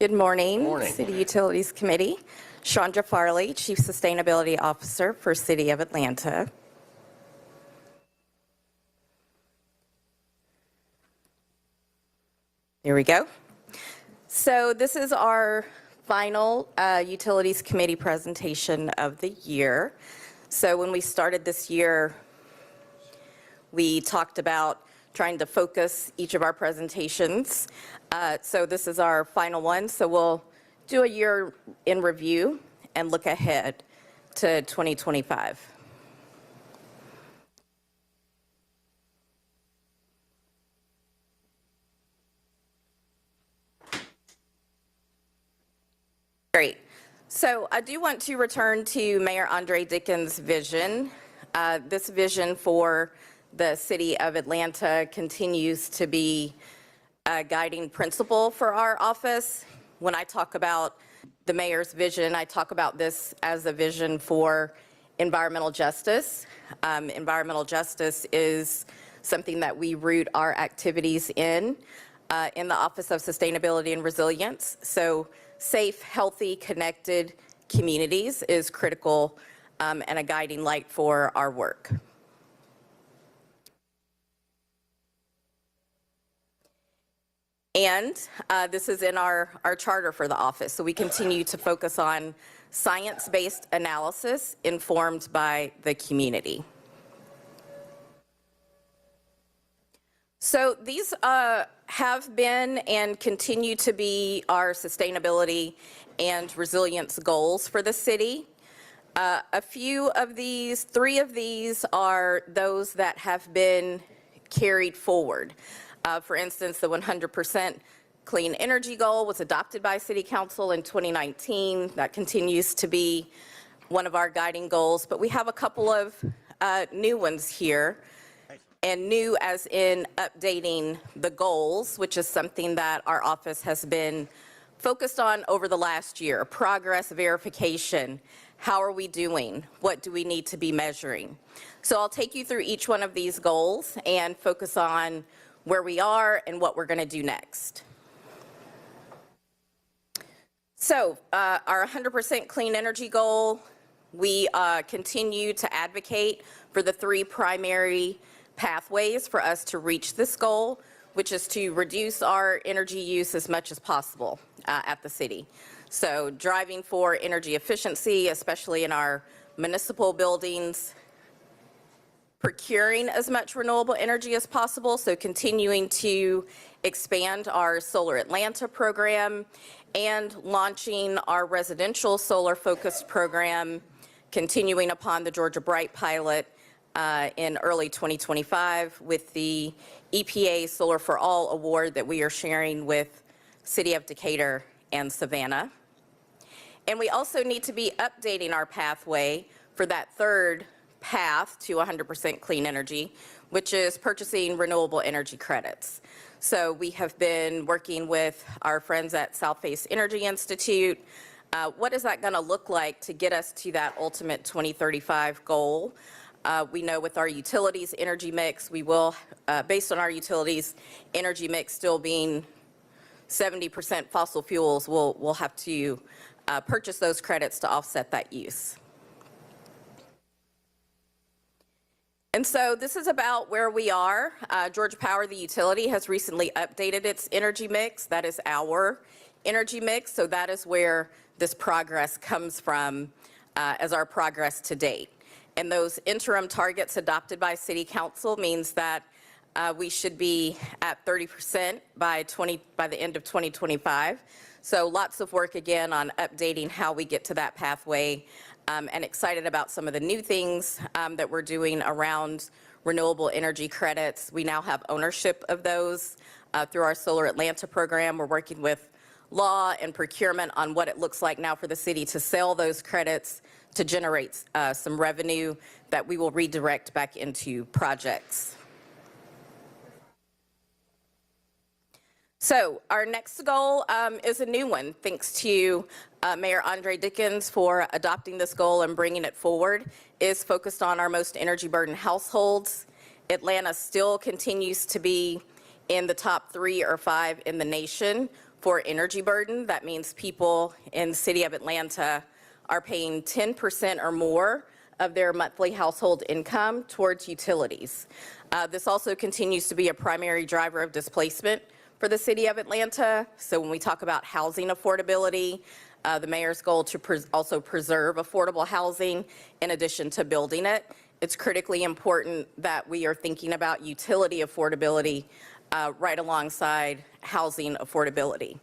Good morning, Morning. City Utilities Committee. Chandra Farley, Chief Sustainability Officer for City of Atlanta. There we go. So this is our final Utilities Committee presentation of the year. So when we started this year, we talked about trying to focus each of our presentations. So this is our final one. So we'll do a year in review and look ahead to 2025. Great. So I do want to return to Mayor Andre Dickens' vision. This vision for the City of Atlanta continues to be a guiding principle for our office. When I talk about the mayor's vision, I talk about this as a vision for environmental justice. Environmental justice is something that we root our activities in the Office of Sustainability and Resilience. So safe, healthy, connected communities is critical and a guiding light for our work. And this is in our charter for the office. So we continue to focus on science-based analysis informed by the community. So these have been and continue to be our sustainability and resilience goals for the city. A few of these, 3 of these are those that have been carried forward. For instance, the 100% clean energy goal was adopted by City Council in 2019. That continues to be one of our guiding goals, but we have a couple of new ones here. And new as in updating the goals, which is something that our office has been focused on over the last year. Progress verification. How are we doing? What do we need to be measuring? So I'll take you through each one of these goals and focus on where we are and what we're going to do next. So our 100% clean energy goal, we continue to advocate for the 3 primary pathways for us to reach this goal, which is to reduce our energy use as much as possible at the city. So driving for energy efficiency, especially in our municipal buildings, procuring as much renewable energy as possible, so continuing to expand our Solar Atlanta program and launching our residential solar-focused program, continuing upon the Georgia Bright pilot in early 2025 with the EPA Solar for All award that we are sharing with City of Decatur and Savannah. And we also need to be updating our pathway for that third path to 100% clean energy, which is purchasing renewable energy credits. So we have been working with our friends at Southface Energy Institute. What is that going to look like to get us to that ultimate 2035 goal? We know with our utilities energy mix, we will, based on our utilities energy mix still being 70% fossil fuels, we'll have to purchase those credits to offset that use. And so this is about where we are. Georgia Power, the utility, has recently updated its energy mix. That is our energy mix. So that is where this progress comes from as our progress to date. And those interim targets adopted by City Council means that we should be at 30% by the end of 2025. So lots of work again on updating how we get to that pathway. And excited about some of the new things that we're doing around renewable energy credits. We now have ownership of those through our Solar Atlanta program. We're working with law and procurement on what it looks like now for the city to sell those credits to generate some revenue that we will redirect back into projects. So our next goal is a new one, thanks to Mayor Andre Dickens for adopting this goal and bringing it forward, is focused on our most energy burdened households. Atlanta still continues to be in the top 3 or 5 in the nation for energy burden. That means people in the city of Atlanta are paying 10% or more of their monthly household income towards utilities. This also continues to be a primary driver of displacement for the city of Atlanta. So when we talk about housing affordability, the mayor's goal to also preserve affordable housing in addition to building it, it's critically important that we are thinking about utility affordability right alongside housing affordability.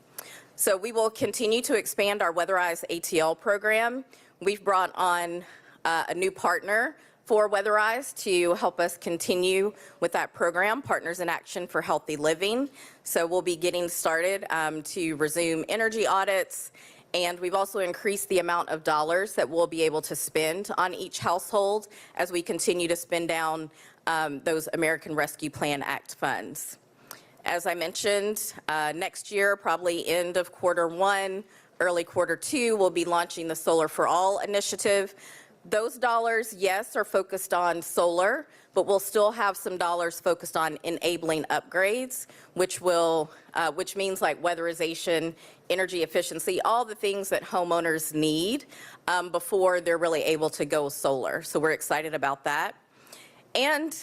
So we will continue to expand our Weatherize ATL program. We've brought on a new partner for Weatherize to help us continue with that program, Partners in Action for Healthy Living. So we'll be getting started to resume energy audits, and we've also increased the amount of dollars that we'll be able to spend on each household as we continue to spend down those American Rescue Plan Act funds. As I mentioned, next year, probably end of Q1, early Q2, we'll be launching the Solar for All initiative. Those dollars, yes, are focused on solar, but we'll still have some dollars focused on enabling upgrades, which means like weatherization, energy efficiency, all the things that homeowners need before they're really able to go solar. So we're excited about that. And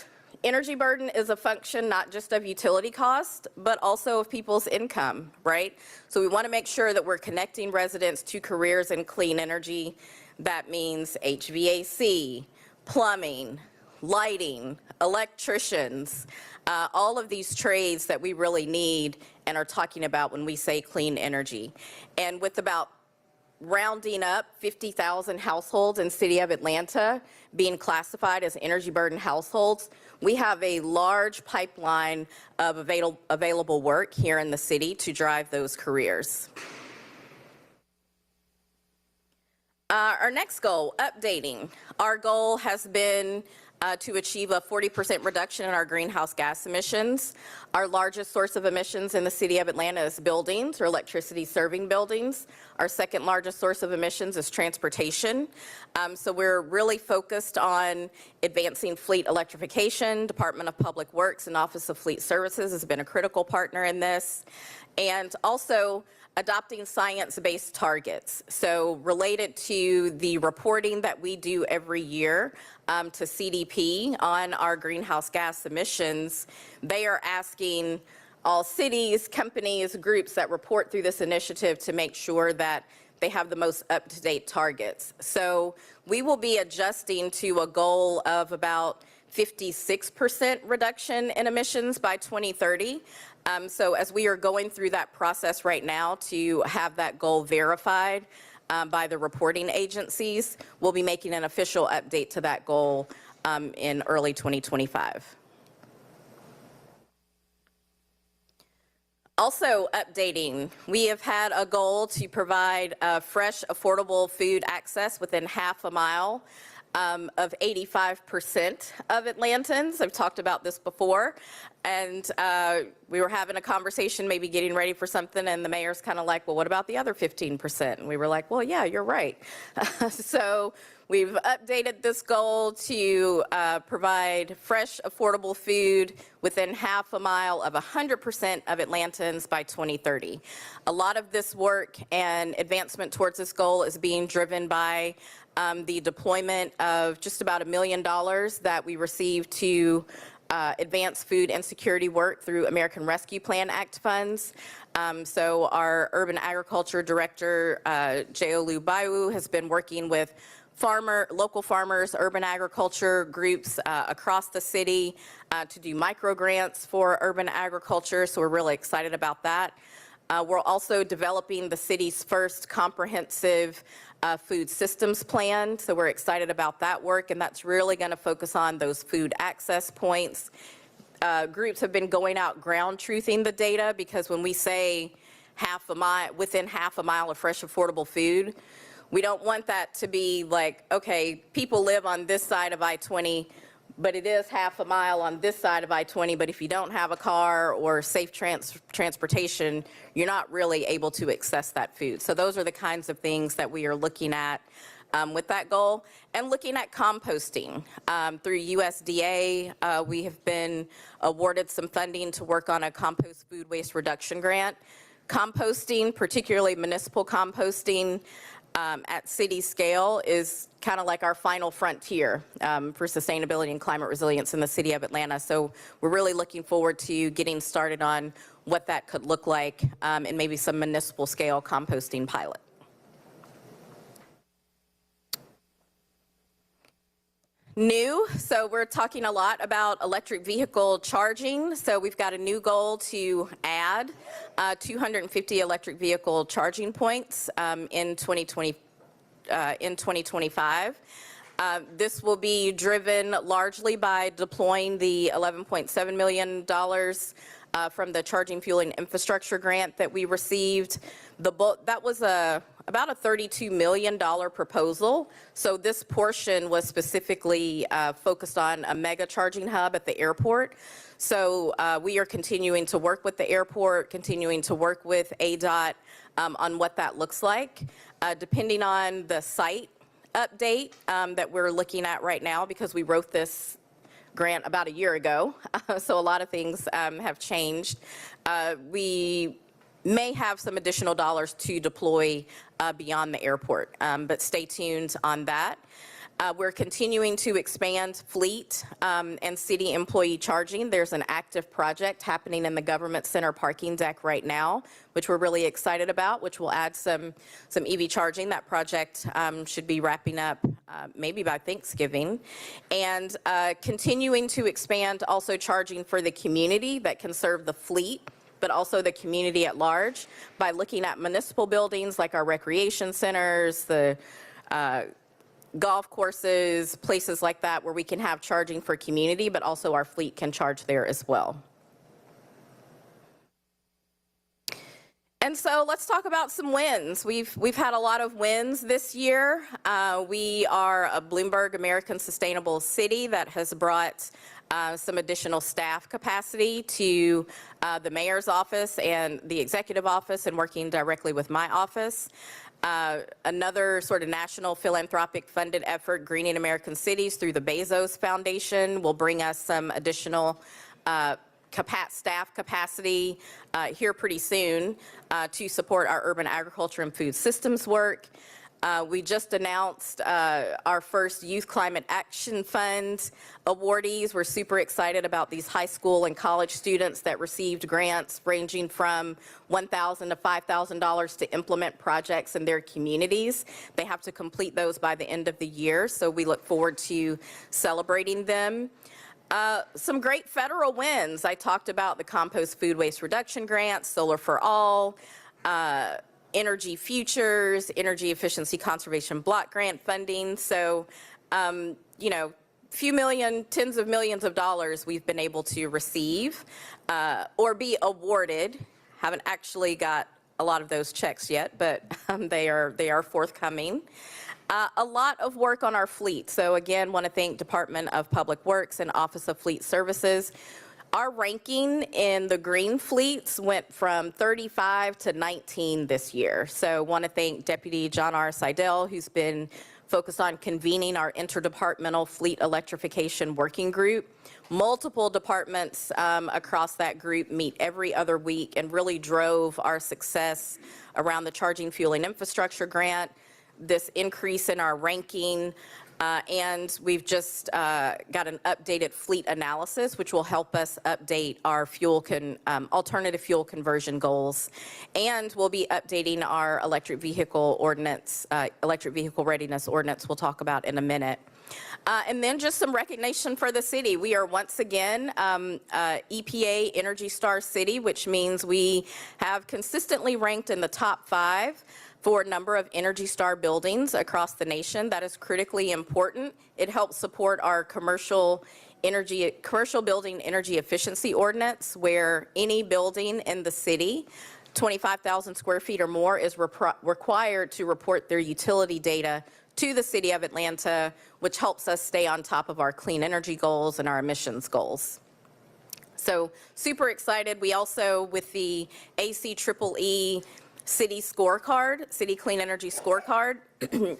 energy burden is a function not just of utility cost, but also of people's income, right? So we want to make sure that we're connecting residents to careers in clean energy. That means HVAC, plumbing, lighting, electricians, all of these trades that we really need and are talking about when we say clean energy. And with about rounding up 50,000 households in the city of Atlanta being classified as energy burden households, we have a large pipeline of available work here in the city to drive those careers. Our next goal, updating. Our goal has been to achieve a 40% reduction in our greenhouse gas emissions. Our largest source of emissions in the city of Atlanta is buildings or electricity serving buildings. Our second largest source of emissions is transportation. So we're really focused on advancing fleet electrification. Department of Public Works and Office of Fleet Services has been a critical partner in this. And also adopting science-based targets. So related to the reporting that we do every year to CDP on our greenhouse gas emissions, they are asking all cities, companies, groups that report through this initiative to make sure that they have the most up-to-date targets. So we will be adjusting to a goal of about 56% reduction in emissions by 2030. So as we are going through that process right now to have that goal verified by the reporting agencies, we'll be making an official update to that goal in early 2025. Also updating, we have had a goal to provide fresh, affordable food access within half a mile of 85% of Atlantans. I've talked about this before, and we were having a conversation, maybe getting ready for something, and the mayor's kind of like, well, what about the other 15%? And we were like, well, yeah, you're right. So we've updated this goal to provide fresh, affordable food within half a mile of 100% of Atlantans by 2030. A lot of this work and advancement towards this goal is being driven by the deployment of just about $1 million that we received to advance food insecurity work through American Rescue Plan Act funds. So our urban agriculture director, Jeolu Baiwu, has been working with local farmers, urban agriculture groups across the city to do micro grants for urban agriculture. So we're really excited about that. We're also developing the city's first comprehensive food systems plan. So we're excited about that work, and that's really going to focus on those food access points. Groups have been going out ground truthing the data, because when we say within half a mile of fresh, affordable food, we don't want that to be like, okay, people live on this side of I-20, but it is half a mile on this side of I-20, but if you don't have a car or safe transportation, you're not really able to access that food. So those are the kinds of things that we are looking at with that goal. And looking at composting. Through USDA, we have been awarded some funding to work on a compost food waste reduction grant. Composting, particularly municipal composting, at city scale is kind of like our final frontier for sustainability and climate resilience in the city of Atlanta. So we're really looking forward to getting started on what that could look like and maybe some municipal scale composting pilot. New, so we're talking a lot about electric vehicle charging. So we've got a new goal to add 250 electric vehicle charging points in 2025. This will be driven largely by deploying the $11.7 million from the Charging Fuel and Infrastructure Grant that we received. That was about a $32 million proposal. So this portion was specifically focused on a mega charging hub at the airport. So we are continuing to work with the airport, continuing to work with ADOT on what that looks like. Depending on the site update that we're looking at right now, because we wrote this grant about a year ago, so a lot of things have changed. We may have some additional dollars to deploy beyond the airport, but stay tuned on that. We're continuing to expand fleet and city employee charging. There's an active project happening in the Government Center parking deck right now, which we're really excited about, which will add some EV charging. That project should be wrapping up maybe by Thanksgiving. And continuing to expand also charging for the community that can serve the fleet, but also the community at large by looking at municipal buildings like our recreation centers, the golf courses, places like that where we can have charging for community, but also our fleet can charge there as well. And so let's talk about some wins. We've had a lot of wins this year. We are a Bloomberg American Sustainable City that has brought some additional staff capacity to the mayor's office and the executive office and working directly with my office. Another sort of national philanthropic funded effort, Greening American Cities through the Bezos Foundation, will bring us some additional staff capacity here pretty soon to support our urban agriculture and food systems work. We just announced our first Youth Climate Action Fund awardees. We're super excited about these high school and college students that received grants ranging from $1,000 to $5,000 to implement projects in their communities. They have to complete those by the end of the year, so we look forward to celebrating them. Some great federal wins. I talked about the Compost Food Waste Reduction Grant, Solar for All, Energy Futures, Energy Efficiency Conservation Block Grant funding. So, you know, few million, tens of millions of dollars we've been able to receive or be awarded. Haven't actually got a lot of those checks yet, but they are forthcoming. A lot of work on our fleet. So again, want to thank Department of Public Works and Office of Fleet Services. Our ranking in the green fleets went from 35 to 19 this year. So want to thank Deputy John R. Seidel, who's been focused on convening our interdepartmental fleet electrification working group. Multiple departments across that group meet every other week and really drove our success around the Charging Fuel and Infrastructure Grant, this increase in our ranking, and we've just got an updated fleet analysis, which will help us update our alternative fuel conversion goals. And we'll be updating our electric vehicle ordinance, electric vehicle readiness ordinance we'll talk about in a minute. And then just some recognition for the city. We are once again EPA Energy Star City, which means we have consistently ranked in the top 5 for a number of Energy Star buildings across the nation. That is critically important. It helps support our commercial building energy efficiency ordinance, where any building in the city, 25,000 square feet or more, is required to report their utility data to the City of Atlanta, which helps us stay on top of our clean energy goals and our emissions goals. So super excited. We also, with the ACEEE City Scorecard, City Clean Energy Scorecard,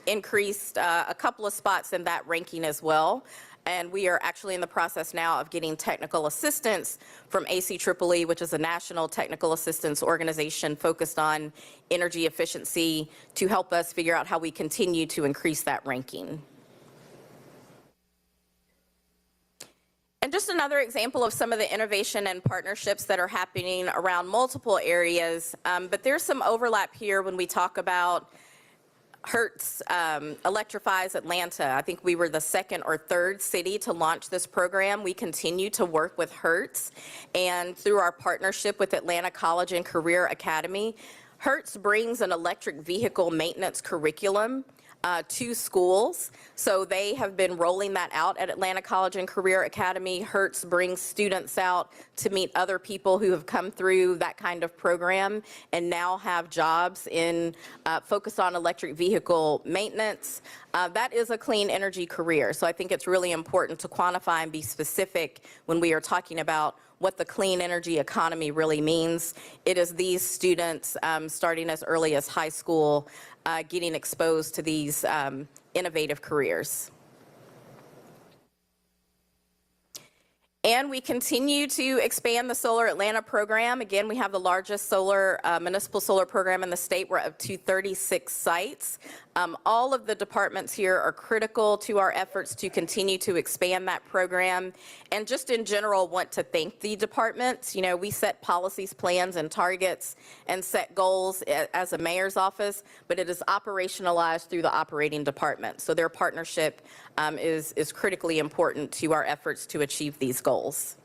increased a couple of spots in that ranking as well. And we are actually in the process now of getting technical assistance from ACEEE, which is a national technical assistance organization focused on energy efficiency, to help us figure out how we continue to increase that ranking. And just another example of some of the innovation and partnerships that are happening around multiple areas, but there's some overlap here when we talk about Hertz electrifies Atlanta. I think we were the second or third city to launch this program. We continue to work with Hertz, and through our partnership with Atlanta College and Career Academy, Hertz brings an electric vehicle maintenance curriculum to schools. So they have been rolling that out at Atlanta College and Career Academy. Hertz brings students out to meet other people who have come through that kind of program and now have jobs in focus on electric vehicle maintenance. That is a clean energy career. So I think it's really important to quantify and be specific when we are talking about what the clean energy economy really means. It is these students starting as early as high school getting exposed to these innovative careers. And we continue to expand the Solar Atlanta program. Again, we have the largest municipal solar program in the state. We're up to 36 sites. All of the departments here are critical to our efforts to continue to expand that program. And just in general, want to thank the departments. You know, we set policies, plans, and targets and set goals as a mayor's office, but it is operationalized through the operating department. So their partnership is critically important to our efforts to achieve these goals.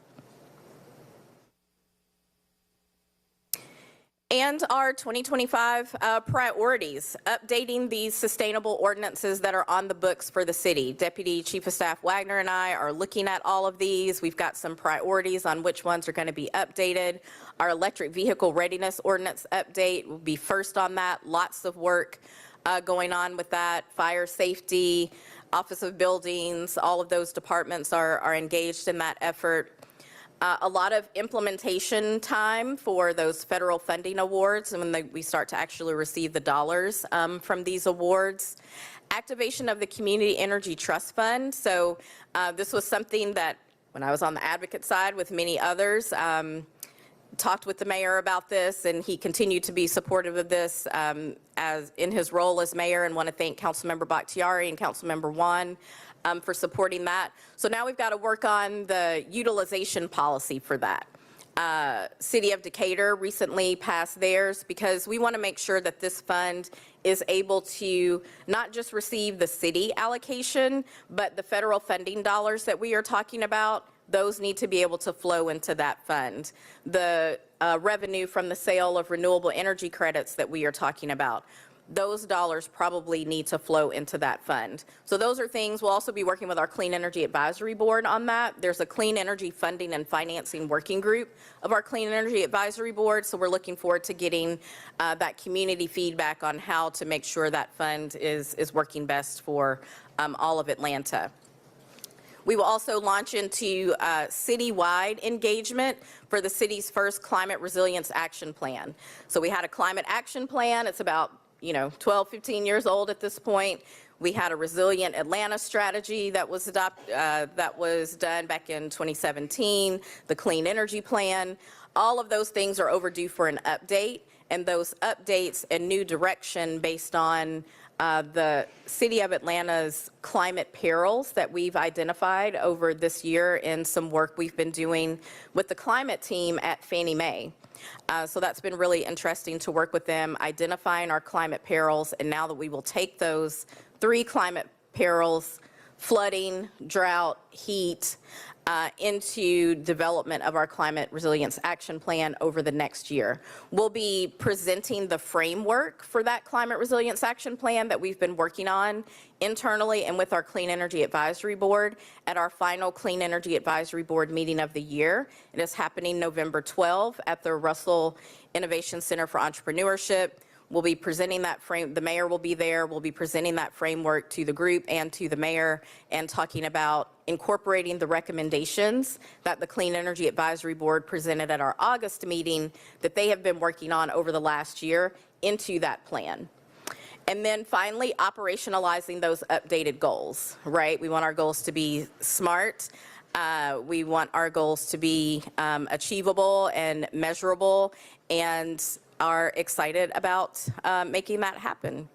And our 2025 priorities, updating these sustainable ordinances that are on the books for the city. Deputy Chief of Staff Wagner and I are looking at all of these. We've got some priorities on which ones are going to be updated. Our electric vehicle readiness ordinance update will be first on that. Lots of work going on with that. Fire safety, Office of Buildings, all of those departments are engaged in that effort. A lot of implementation time for those federal funding awards and when we start to actually receive the dollars from these awards. Activation of the Community Energy Trust Fund. So this was something that when I was on the advocate side with many others, talked with the mayor about this, and he continued to be supportive of this as in his role as mayor, and want to thank Councilmember Bakhtiari and Councilmember Juan for supporting that. So now we've got to work on the utilization policy for that. City of Decatur recently passed theirs because we want to make sure that this fund is able to not just receive the city allocation, but the federal funding dollars that we are talking about, those need to be able to flow into that fund. The revenue from the sale of renewable energy credits that we are talking about, those dollars probably need to flow into that fund. So those are things. We'll also be working with our Clean Energy Advisory Board on that. There's a Clean Energy Funding and Financing Working Group of our Clean Energy Advisory Board, so we're looking forward to getting that community feedback on how to make sure that fund is working best for all of Atlanta. We will also launch into citywide engagement for the city's first Climate Resilience Action Plan. So we had a Climate Action Plan. It's about 12, 15 years old at this point. We had a Resilient Atlanta strategy that was done back in 2017, the Clean Energy Plan. All of those things are overdue for an update, and those updates and new direction based on the City of Atlanta's climate perils that we've identified over this year in some work we've been doing with the climate team at Fannie Mae. So that's been really interesting to work with them, identifying our climate perils, and now that we will take those 3 climate perils, flooding, drought, heat, into development of our Climate Resilience Action Plan over the next year. We'll be presenting the framework for that Climate Resilience Action Plan that we've been working on internally and with our Clean Energy Advisory Board at our final Clean Energy Advisory Board meeting of the year. It is happening November 12 at the Russell Innovation Center for Entrepreneurship. We'll be presenting that the mayor will be there. We'll be presenting that framework to the group and to the mayor and talking about incorporating the recommendations that the Clean Energy Advisory Board presented at our August meeting that they have been working on over the last year into that plan. And then finally, operationalizing those updated goals, right? We want our goals to be smart. We want our goals to be achievable and measurable, and are excited about making that happen.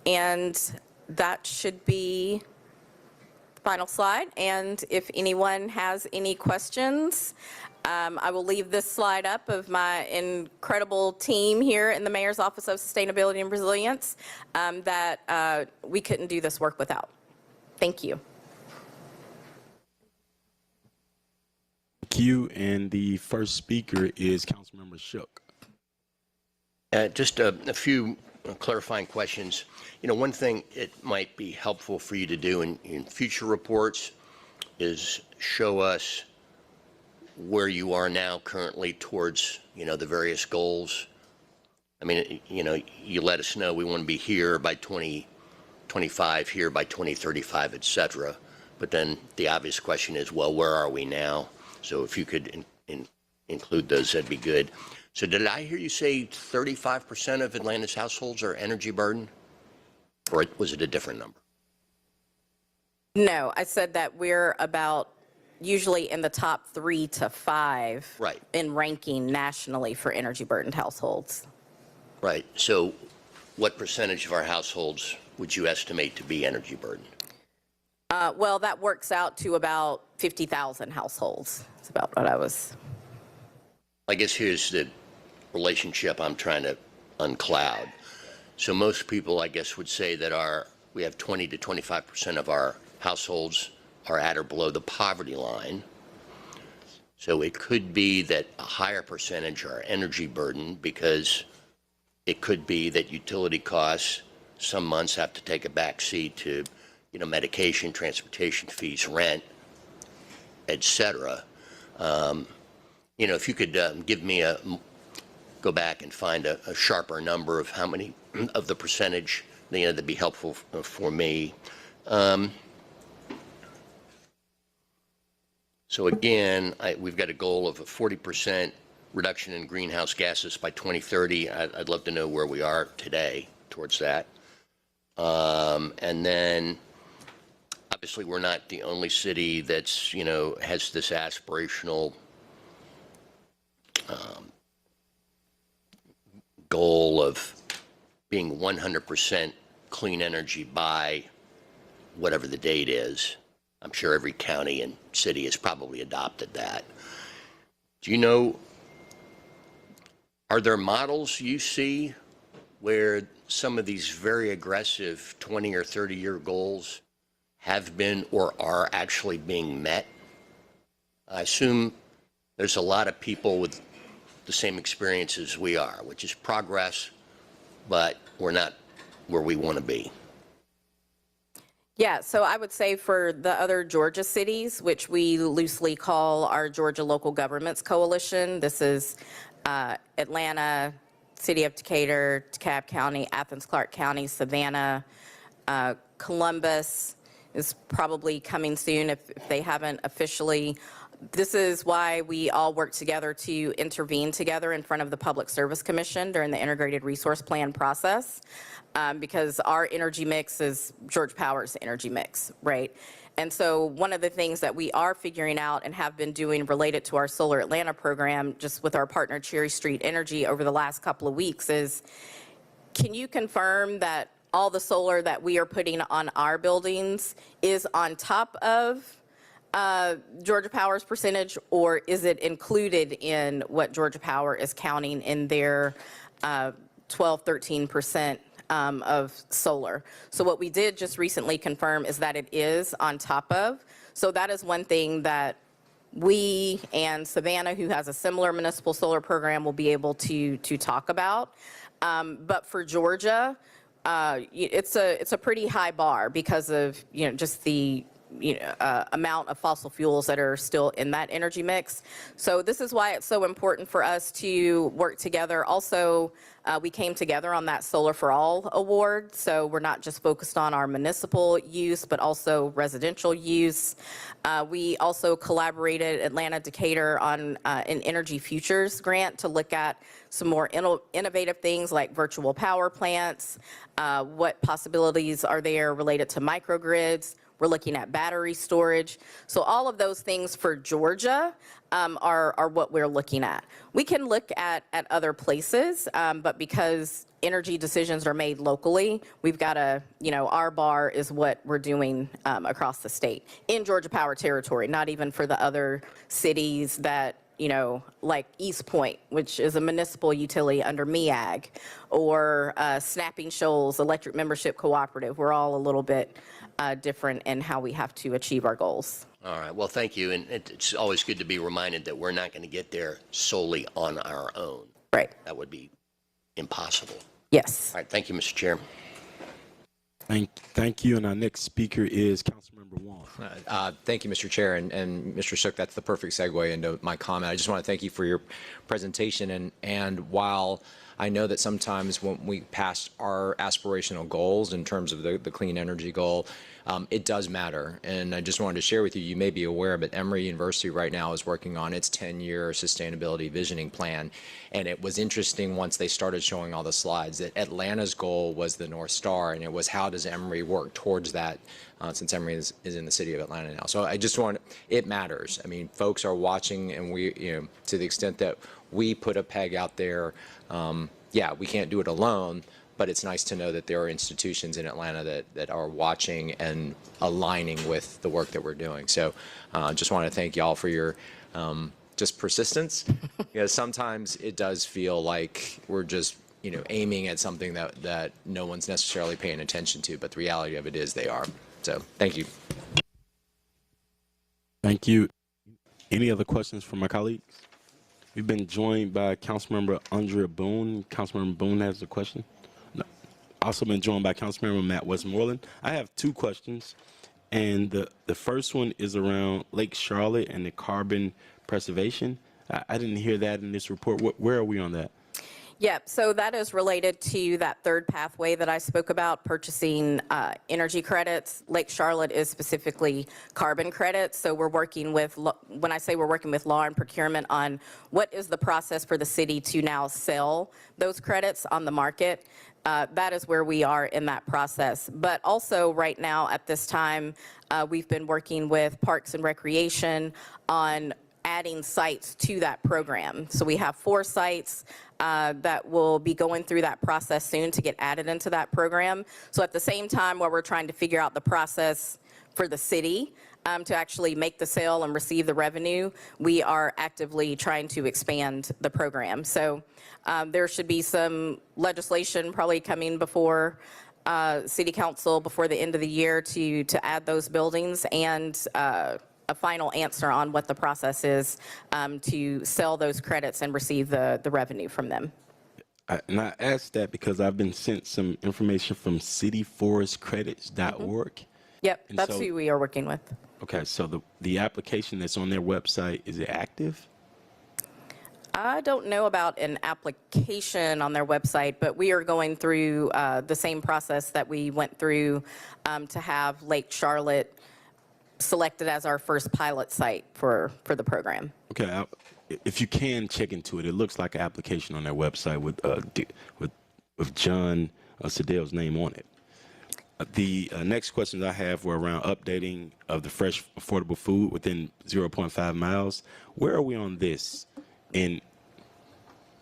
And that should be the final slide. And if anyone has any questions, I will leave this slide up of my incredible team here in the Mayor's Office of Sustainability and Resilience that we couldn't do this work without. Thank you. Thank you. And the first speaker is Councilmember Shook. Just a few clarifying questions. You know, one thing it might be helpful for you to do in future reports is show us where you are now currently towards, you know, the various goals. I mean, you know, you let us know we want to be here by 2025, here by 2035, et cetera. But then the obvious question is, well, where are we now? So if you could include those, that'd be good. So did I hear you say 35% of Atlanta's households are energy burdened? Or was it a different number? No, I said that we're about usually in the top 3 to 5 Right. in ranking nationally for energy burdened households. Right. So what percentage of our households would you estimate to be energy burdened? Well, that works out to about 50,000 households. That's about what I was. I guess here's the relationship I'm trying to uncloud. So most people, I guess, would say that we have 20 to 25% of our households are at or below the poverty line. So it could be that a higher percentage are energy burdened because it could be that utility costs some months have to take a back seat to, you know, medication, transportation fees, rent, et cetera. You know, if you could give me go back and find a sharper number of how many of the percentage, you know, that'd be helpful for me. So again, we've got a goal of a 40% reduction in greenhouse gases by 2030. I'd love to know where we are today towards that. And then obviously we're not the only city that's, you know, has this aspirational goal of being 100% clean energy by whatever the date is. I'm sure every county and city has probably adopted that. Do you know, are there models you see where some of these very aggressive 20 or 30-year goals have been or are actually being met? I assume there's a lot of people with the same experience as we are, which is progress, but we're not where we want to be. Yeah, so I would say for the other Georgia cities, which we loosely call our Georgia Local Governments Coalition, this is Atlanta, City of Decatur, DeKalb County, Athens, Clarke County, Savannah, Columbus is probably coming soon if they haven't officially. This is why we all work together to intervene together in front of the Public Service Commission during the Integrated Resource Plan process, because our energy mix is Georgia Power's energy mix, right? And so one of the things that we are figuring out and have been doing related to our Solar Atlanta program, just with our partner Cherry Street Energy over the last couple of weeks, is can you confirm that all the solar that we are putting on our buildings is on top of Georgia Power's percentage, or is it included in what Georgia Power is counting in their 13% of solar? So what we did just recently confirm is that it is on top of. So that is one thing that we and Savannah, who has a similar municipal solar program, will be able to talk about. But for Georgia, it's a pretty high bar because of, you know, just the amount of fossil fuels that are still in that energy mix. So this is why it's so important for us to work together. Also, we came together on that Solar for All award, so we're not just focused on our municipal use, but also residential use. We also collaborated Atlanta Decatur on an Energy Futures grant to look at some more innovative things like virtual power plants, what possibilities are there related to microgrids. We're looking at battery storage. So all of those things for Georgia are what we're looking at. We can look at other places, but because energy decisions are made locally, we've got to, our bar is what we're doing across the state in Georgia Power territory, not even for the other cities that, like East Point, which is a municipal utility under MEAG, or Snapping Shoals Electric Membership Cooperative. We're all a little bit different in how we have to achieve our goals. All right. Well, thank you. And it's always good to be reminded that we're not going to get there solely on our own. Right. That would be impossible. Yes. All right. Thank you, Mr. Chair. Thank you. And our next speaker is Councilmember Wong. Thank you, Mr. Chair. And Mr. Shook, that's the perfect segue into my comment. I just want to thank you for your presentation. And while I know that sometimes when we pass our aspirational goals in terms of the clean energy goal, it does matter. And I just wanted to share with you, you may be aware, but Emory University right now is working on its 10-year sustainability visioning plan. And it was interesting once they started showing all the slides that Atlanta's goal was the North Star, and it was how does Emory work towards that, since Emory is in the city of Atlanta now. So I just want, it matters. I mean, folks are watching, and we, to the extent that we put a peg out there, yeah, we can't do it alone, but it's nice to know that there are institutions in Atlanta that are watching and aligning with the work that we're doing. So just want to thank y'all for your just persistence. Because sometimes it does feel like we're just aiming at something that no one's necessarily paying attention to, but the reality of it is they are. So thank you. Thank you. Any other questions from my colleagues? We've been joined by Councilmember Andrea Boone. Councilmember Boone has a question. No. Also been joined by Councilmember Matt Westmoreland. I have two questions, and the first one is around Lake Charlotte and the carbon preservation. I didn't hear that in this report. Where are we on that? Yep, so that is related to that third pathway that I spoke about, purchasing energy credits. Lake Charlotte is specifically carbon credits, so we're working with, when I say we're working with law and procurement on what is the process for the city to now sell those credits on the market. That is where we are in that process. But also right now at this time, we've been working with Parks and Recreation on adding sites to that program. So we have 4 sites that will be going through that process soon to get added into that program. So at the same time, while we're trying to figure out the process for the city to actually make the sale and receive the revenue, we are actively trying to expand the program. So there should be some legislation probably coming before City Council before the end of the year to add those buildings, and a final answer on what the process is to sell those credits and receive the revenue from them. And I asked that because I've been sent some information from cityforestcredits.org. Yep, And that's so- who we are working with. Okay, so the application that's on their website, is it active? I don't know about an application on their website, but we are going through the same process that we went through to have Lake Charlotte selected as our first pilot site for the program. Okay, if you can check into it, it looks like an application on their website with John Sedell's name on it. The next questions I have were around updating of the fresh, affordable food within 0.5 miles. Where are we on this? And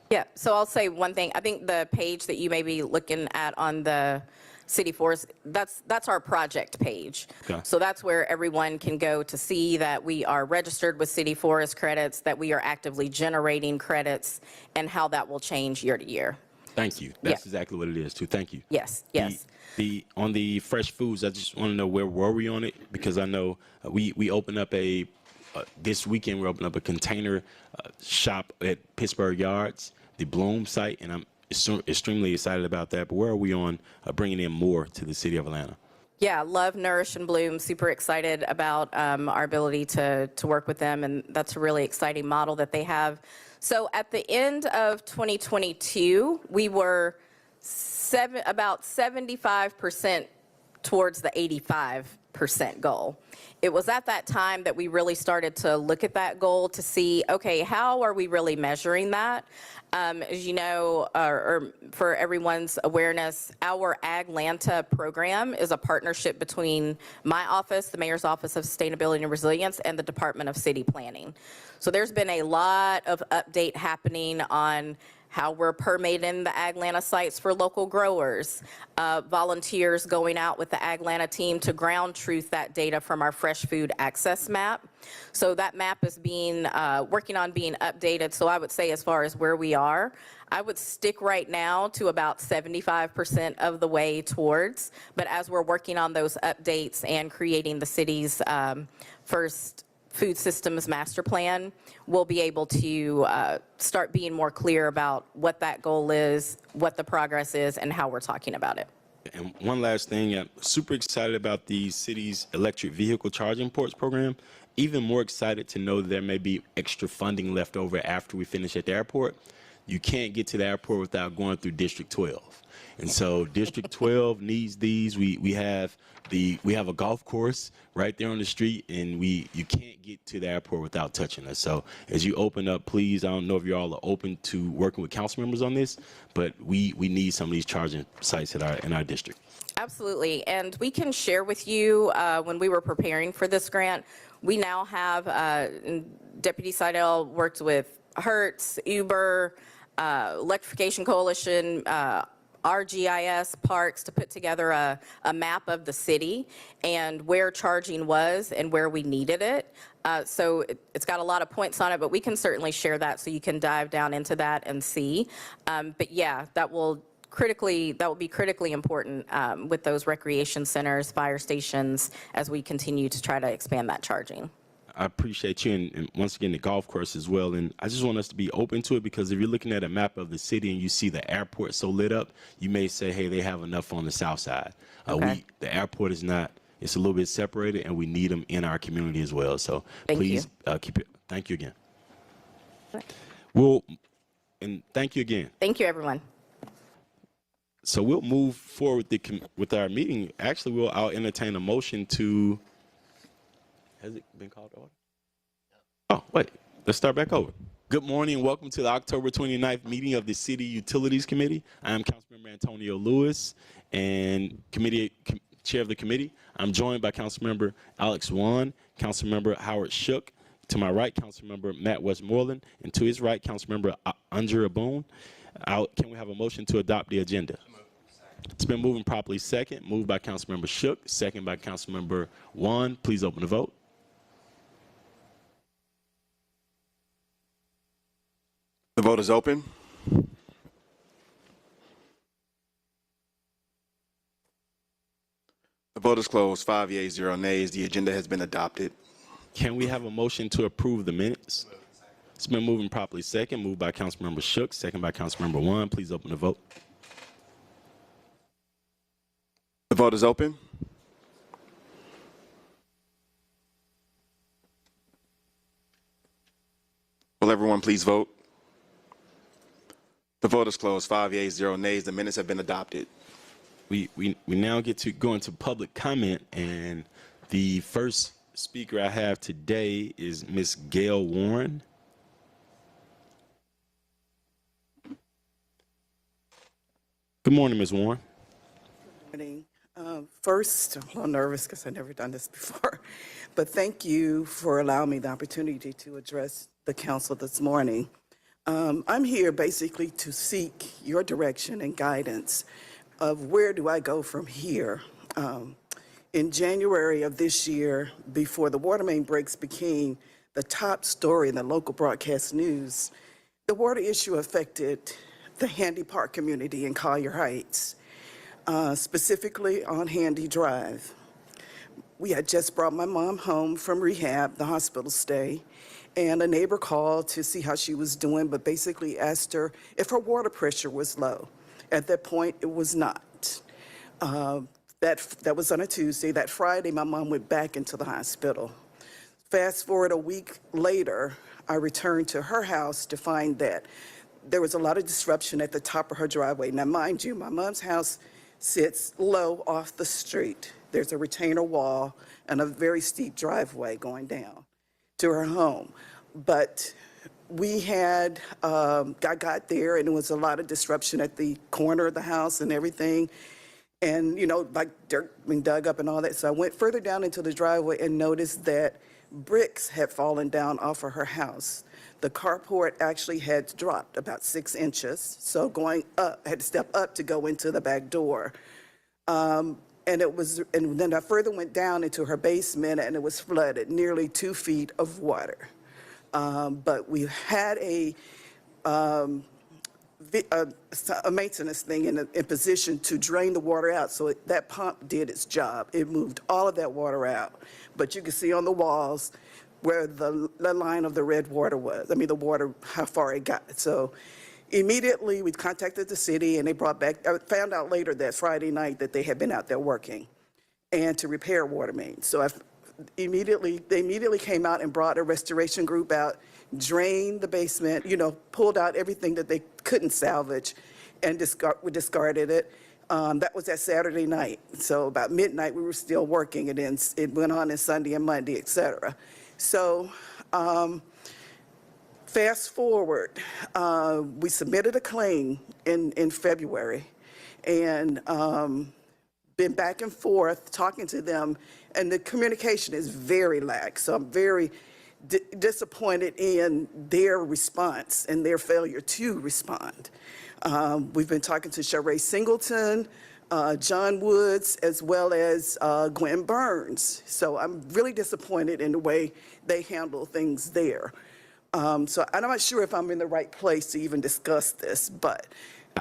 Yeah, so I'll say one thing. I think the page that you may be looking at on the City Forest, that's our project page. Okay. So that's where everyone can go to see that we are registered with City Forest credits, that we are actively generating credits, and how that will change year to year. thank you. That's exactly what it is, too. Thank you. Yes, yes. On the fresh foods, I just want to know where were we on it, because I know we opened up this weekend we opened up a container shop at Pittsburgh Yards, the Bloom site, and I'm extremely excited about that. But where are we on bringing in more to the city of Atlanta? Yeah, love Nourish and Bloom. Super excited about our ability to work with them, and that's a really exciting model that they have. So at the end of 2022, we were about 75% towards the 85% goal. It was at that time that we really started to look at that goal to see, okay, how are we really measuring that? As you know, or for everyone's awareness, our Aglanta program is a partnership between my office, the Mayor's Office of Sustainability and Resilience, and the Department of City Planning. So there's been a lot of update happening on how we're permitting the Aglanta sites for local growers, volunteers going out with the Aglanta team to ground truth that data from our fresh food access map. So that map is being, working on being updated. So I would say as far as where we are, I would stick right now to about 75% of the way towards, but as we're working on those updates and creating the city's first food systems master plan, we'll be able to start being more clear about what that goal is, what the progress is, and how we're talking about it. And one last thing, I'm super excited about the city's electric vehicle charging ports program. Even more excited to know there may be extra funding left over after we finish at the airport. You can't get to the airport without going through District 12. And so District 12 needs these. We have a golf course right there on the street, and you can't get to the airport without touching us. So as you open up, please, I don't know if you all are open to working with council members on this, but we need some of these charging sites in our district. Absolutely, and we can share with you, when we were preparing for this grant, we now have, Deputy Seidel worked with Hertz, Uber, Electrification Coalition, RGIS, Parks, to put together a map of the city and where charging was and where we needed it. So it's got a lot of points on it, but we can certainly share that so you can dive down into that and see. But yeah, that will be critically important with those recreation centers, fire stations, as we continue to try to expand that charging. I appreciate you, and once again, the golf course as well. And I just want us to be open to it, because if you're looking at a map of the city and you see the airport so lit up, you may say, hey, they have enough on the south side. Okay. The airport is not, it's a little bit separated, and we need them in our community as well. So please keep it. Thank you again. And thank you again. Thank you, everyone. So we'll move forward with our meeting. Actually, I'll entertain a motion to. Has it been called to order? Oh, wait. Let's start back over. Good morning and welcome to the October 29th meeting of the City Utilities Committee. I am Councilmember Antonio Lewis and chair of the committee. I'm joined by Councilmember Alex Wan, Councilmember Howard Shook. To my right, Councilmember Matt Westmoreland, and to his right, Councilmember Andrea Boone. Can we have a motion to adopt the agenda? It's been moved and properly second. Moved by Councilmember Shook, second by Councilmember Wan. Please open the vote. The vote is open. The vote is closed. 5 yeas, 0 nays. The agenda has been adopted. Can we have a motion to approve the minutes? It's been moved and properly second. Moved by Councilmember Shook, second by Councilmember Wan. Please open the vote. The vote is open. Will everyone please vote? The vote is closed. 5 yeas, 0 nays. The minutes have been adopted. We now get to go into public comment, and the first speaker I have today is Ms. Gail Warren. Good morning, Ms. Warren. Good morning. First, I'm a little nervous because I've never done this before, but thank you for allowing me the opportunity to address the council this morning. I'm here basically to seek your direction and guidance of where do I go from here. In January of this year, before the water main breaks became the top story in the local broadcast news, the water issue affected the Handy Park community in Collier Heights, specifically on Handy Drive. We had just brought my mom home from rehab, the hospital stay, and a neighbor called to see how she was doing, but basically asked her if her water pressure was low. At that point, it was not. That was on a Tuesday. That Friday, my mom went back into the hospital. Fast forward a week later, I returned to her house to find that there was a lot of disruption at the top of her driveway. Now, mind you, my mom's house sits low off the street. There's a retainer wall and a very steep driveway going down to her home. But we had, I got there and there was a lot of disruption at the corner of the house and everything. And, you know, like dirt being dug up and all that. So I went further down into the driveway and noticed that bricks had fallen down off of her house. The carport actually had dropped about 6 inches. So going up, I had to step up to go into the back door. And then I further went down into her basement and it was flooded, nearly 2 feet of water. But we had a maintenance thing in position to drain the water out. So that pump did its job. It moved all of that water out. But you can see on the walls where the line of the red water was. I mean, the water, how far it got. So immediately we contacted the city and they brought back, I found out later that Friday night that they had been out there working and to repair water mains. So they immediately came out and brought a restoration group out, drained the basement, you know, pulled out everything that they couldn't salvage and discarded it. That was that Saturday night. So about midnight, we were still working, and then it went on in Sunday and Monday, et cetera. So fast forward, we submitted a claim in February and been back and forth talking to them, and the communication is very lax. So I'm very disappointed in their response and their failure to respond. We've been talking to Sheree Singleton, John Woods, as well as Gwen Burns. So I'm really disappointed in the way they handle things there. So I'm not sure if I'm in the right place to even discuss this, but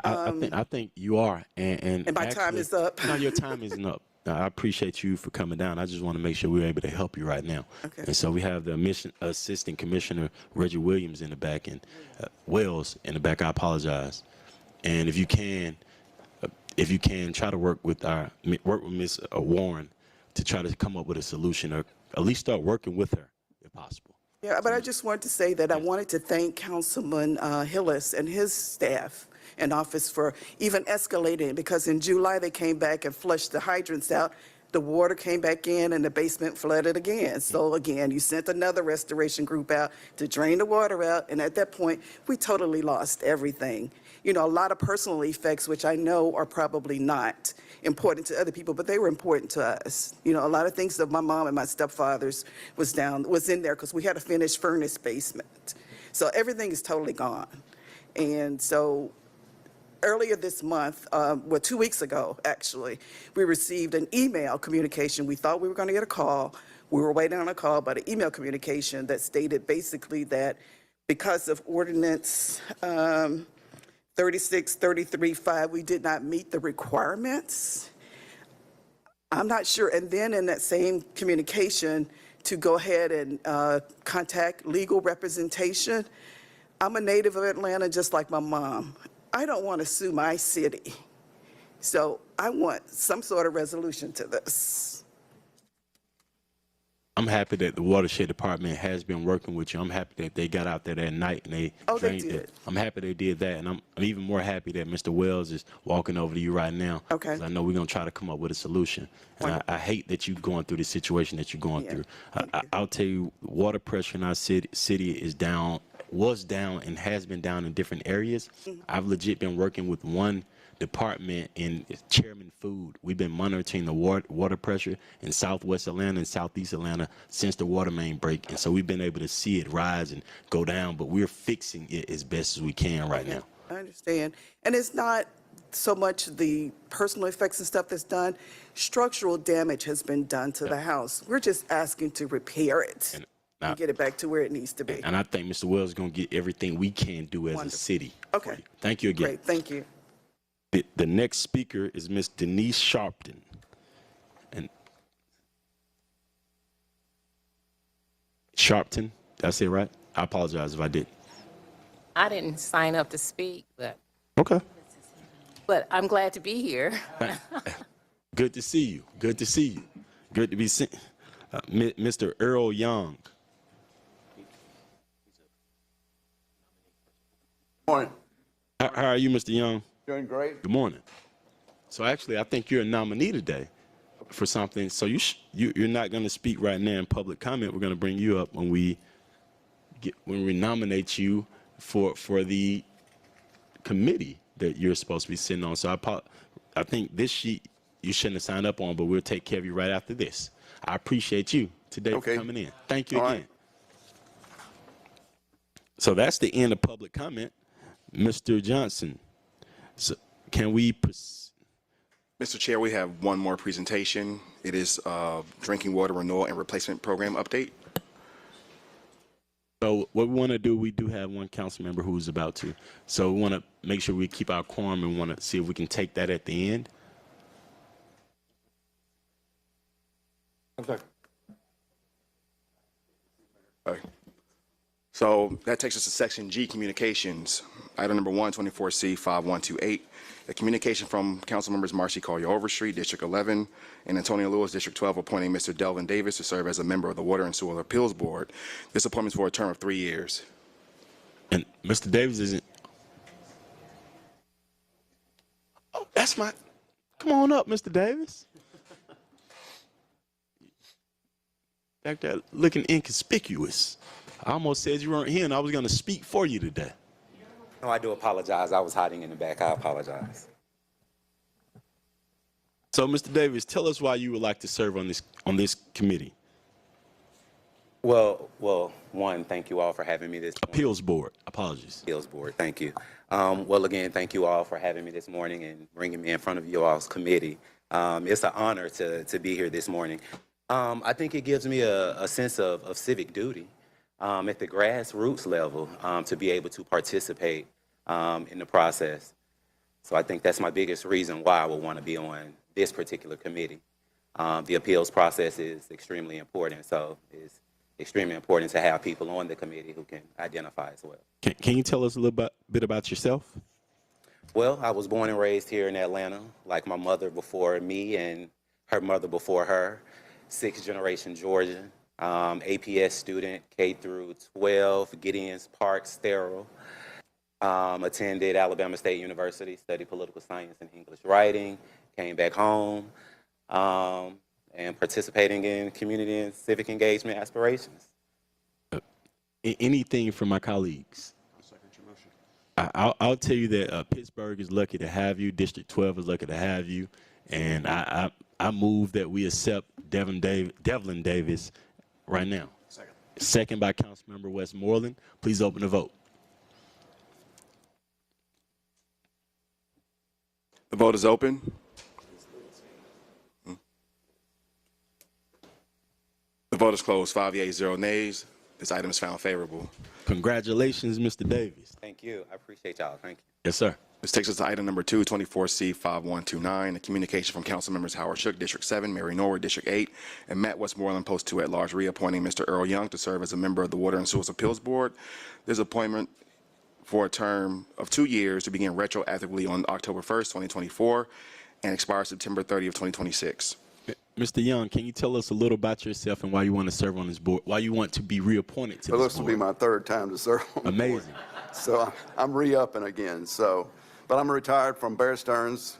I think you are. And my time is up. No, your time isn't up. I appreciate you for coming down. I just want to make sure we're able to help you right now. Okay. And so we have the Assistant Commissioner Reggie Williams in the back and Wells in the back. I apologize. And if you can try to work with Ms. Warren to try to come up with a solution, or at least start working with her if possible. Yeah, but I just wanted to say that I wanted to thank Councilman Hillis and his staff and office for even escalating, because in July they came back and flushed the hydrants out. The water came back in and the basement flooded again. So again, you sent another restoration group out to drain the water out, and at that point, we totally lost everything. You know, a lot of personal effects, which I know are probably not important to other people, but they were important to us. You know, a lot of things that my mom and my stepfather's was in there because we had a finished furnace basement. So everything is totally gone. And so earlier this month, 2 weeks ago, actually, we received an email communication. We thought we were going to get a call. We were waiting on a call, but an email communication that stated basically that because of Ordinance 3633.5, we did not meet the requirements. I'm not sure. And then in that same communication, to go ahead and contact legal representation. I'm a native of Atlanta, just like my mom. I don't want to sue my city. So I want some sort of resolution to this. I'm happy that the watershed department has been working with you. I'm happy that they got out there that night and they drained it. I'm happy they did that, and I'm even more happy that Mr. Wells is walking over to you right now. Okay. 'Cause I know we're gonna try to come up with a solution. And I hate that you're going through the situation that you're going through. I'll tell you, water pressure in our city is down, was down, and has been down in different areas. I've legit been working with one department in Chairman Food. We've been monitoring the water pressure in Southwest Atlanta and Southeast Atlanta since the water main break, and so we've been able to see it rise and go down, but we're fixing it as best as we can right now. I understand. And it's not so much the personal effects and stuff that's done. Structural damage has been done to the house. We're just asking to repair it and get it back to where it needs to be. And I think Mr. Wells is going to get everything we can do as a city. Okay. Thank you again. Great, thank you. The next speaker is Ms. Denise Sharpton. And Sharpton, did I say it right? I apologize if I did. I didn't sign up to speak, Okay. but I'm glad to be here. Good to see you. Good to see you. Good to be seen. Mr. Earl Young. Morning. How are you, Mr. Young? Doing great. Good morning. So actually, I think you're a nominee today for something. So you're not going to speak right now in public comment. We're going to bring you up when we nominate you for the committee that you're supposed to be sitting on. So I think this sheet you shouldn't have signed up on, but we'll take care of you right after this. I appreciate you today for coming in. Thank you All again. right. So that's the end of public comment. Mr. Johnson, so can we Mr. Chair, we have one more presentation. It is Drinking Water Renewal and Replacement Program update. So what we want to do, we do have one council member who's about to. So we want to make sure we keep our quorum and want to see if we can take that at the end. Okay. Okay. So that takes us to Section G, Communications. Item number 1, 24C 5128. A communication from council members Marcy Collier Overstreet, District 11, and Antonio Lewis, District 12, appointing Mr. Delvin Davis to serve as a member of the Water and Sewer Appeals Board. This appointment is for a term of 3 years. And Mr. Davis isn't. Oh, that's my. Come on up, Mr. Davis. Back there looking inconspicuous. I almost said you weren't here and I was going to speak for you today. No, I do apologize. I was hiding in the back. I apologize. So, Mr. Davis, tell us why you would like to serve on this committee. Well, one, thank you all for having me this morning. Appeals Board. Apologies. Appeals Board. Thank you. Well, again, thank you all for having me this morning and bringing me in front of you all's committee. It's an honor to be here this morning. I think it gives me a sense of civic duty at the grassroots level to be able to participate in the process. So I think that's my biggest reason why I would want to be on this particular committee. The appeals process is extremely important, so it's extremely important to have people on the committee who can identify as well. Can you tell us a little bit about yourself? Well, I was born and raised here in Atlanta, like my mother before me and her mother before her, 6th generation Georgian, APS student, K through 12, Gideon's Park Sterile. Attended Alabama State University, studied political science and English writing, came back home, and participating in community and civic engagement aspirations. Anything from my colleagues? I'll tell you that Pittsburgh is lucky to have you. District 12 is lucky to have you. And I move that we accept Devlin Davis right now. Second by Councilmember Westmoreland. Please open the vote. The vote is open. The vote is closed. 5 yeas, 0 nays. This item is found favorable. Congratulations, Mr. Davis. Thank you. I appreciate y'all. Thank you. Yes, sir. This takes us to item number 2, 24C 5129, a communication from council members Howard Shook, District 7, Mary Norwood, District 8, and Matt Westmoreland, Post 2 at large, reappointing Mr. Earl Young to serve as a member of the Water and Sewer Appeals Board. This appointment for a term of 2 years to begin retroactively on October 1st, 2024, and expire September 30th, 2026. Mr. Young, can you tell us a little about yourself and why you want to serve on this board, why you want to be reappointed to Well, this this will board? be my third time to serve on the board. Amazing. So I'm re-upping again. But I'm retired from Bear Stearns.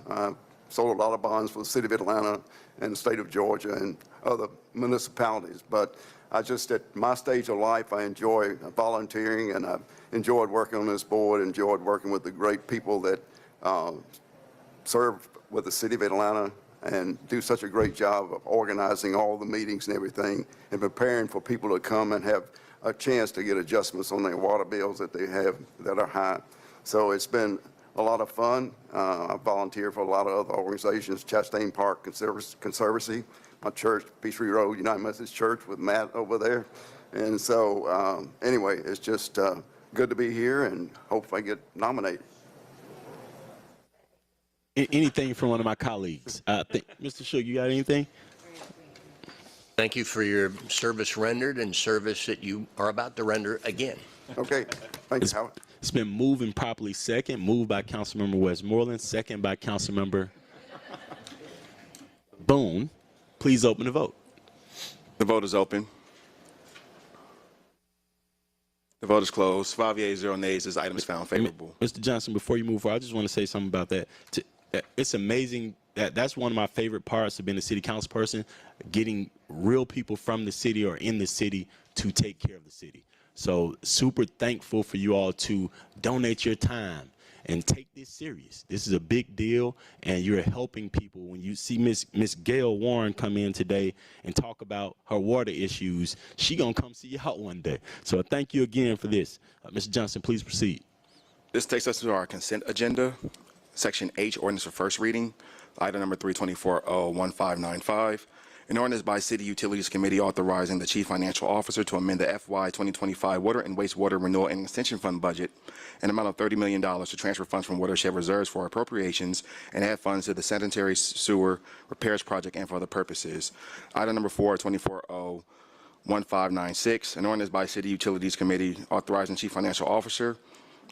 Sold a lot of bonds for the city of Atlanta and the state of Georgia and other municipalities. But I just, at my stage of life, I enjoy volunteering, and I've enjoyed working on this board, enjoyed working with the great people that serve with the city of Atlanta and do such a great job of organizing all the meetings and everything and preparing for people to come and have a chance to get adjustments on their water bills that they have that are high. So it's been a lot of fun. I volunteer for a lot of other organizations, Chastain Park Conservancy, my church, Peachtree Road United Methodist Church with Matt over there. And so anyway, it's just good to be here and hope I get nominated. Anything from one of my colleagues? Mr. Shook, you got anything? Thank you for your service rendered and service that you are about to render again. Okay, thank you, Howard. It's been moved and properly second, moved by Councilmember Westmoreland, second by Councilmember Boone, please open the vote. The vote is open. The vote is closed. 5 yeas, 0 nays. This item is found favorable. Mr. Johnson, before you move forward, I just want to say something about that. It's amazing. That's one of my favorite parts of being a city council person, getting real people from the city or in the city to take care of the city. So super thankful for you all to donate your time and take this serious. This is a big deal, and you're helping people. When you see Miss Gail Warren come in today and talk about her water issues, she gonna come see you out one day. So thank you again for this. Mr. Johnson, please proceed. This takes us to our consent agenda. Section H, ordinance for first reading. Item number 324-01595. An ordinance by City Utilities Committee authorizing the Chief Financial Officer to amend the FY 2025 Water and Wastewater Renewal and Extension Fund budget, an amount of $30 million to transfer funds from watershed reserves for appropriations and add funds to the sanitary sewer repairs project and for other purposes. Item number 424-01596. An ordinance by City Utilities Committee authorizing Chief Financial Officer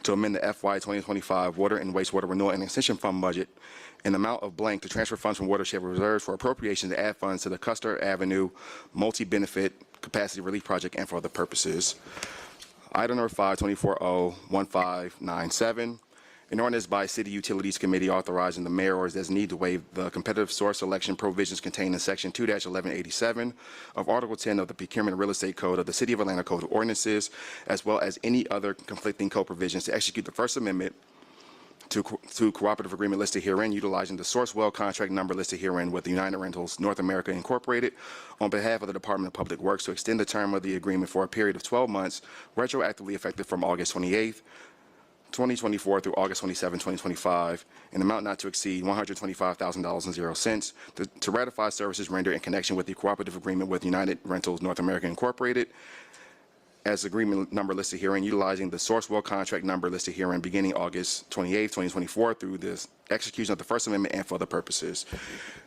to amend the FY 2025 Water and Wastewater Renewal and Extension Fund budget in the amount of blank to transfer funds from watershed reserves for appropriations to add funds to the Custer Avenue Multi-Benefit Capacity Relief Project and for other purposes. Item number 524-01597. An ordinance by City Utilities Committee authorizing the mayor or his designee to waive the competitive source selection provisions contained in Section 2-1187 of Article 10 of the Procurement and Real Estate Code of the City of Atlanta Code of Ordinances, as well as any other conflicting code provisions to execute the First Amendment to cooperative agreement listed herein, utilizing the source well contract number listed herein with United Rentals North America Incorporated on behalf of the Department of Public Works to extend the term of the agreement for a period of 12 months, retroactively effective from August 28th, 2024 through August 27, 2025, an amount not to exceed $125,000.00 to ratify services rendered in connection with the cooperative agreement with United Rentals North America Incorporated, as agreement number listed herein, utilizing the source well contract number listed herein beginning August 28, 2024 through the execution of the First Amendment and for other purposes.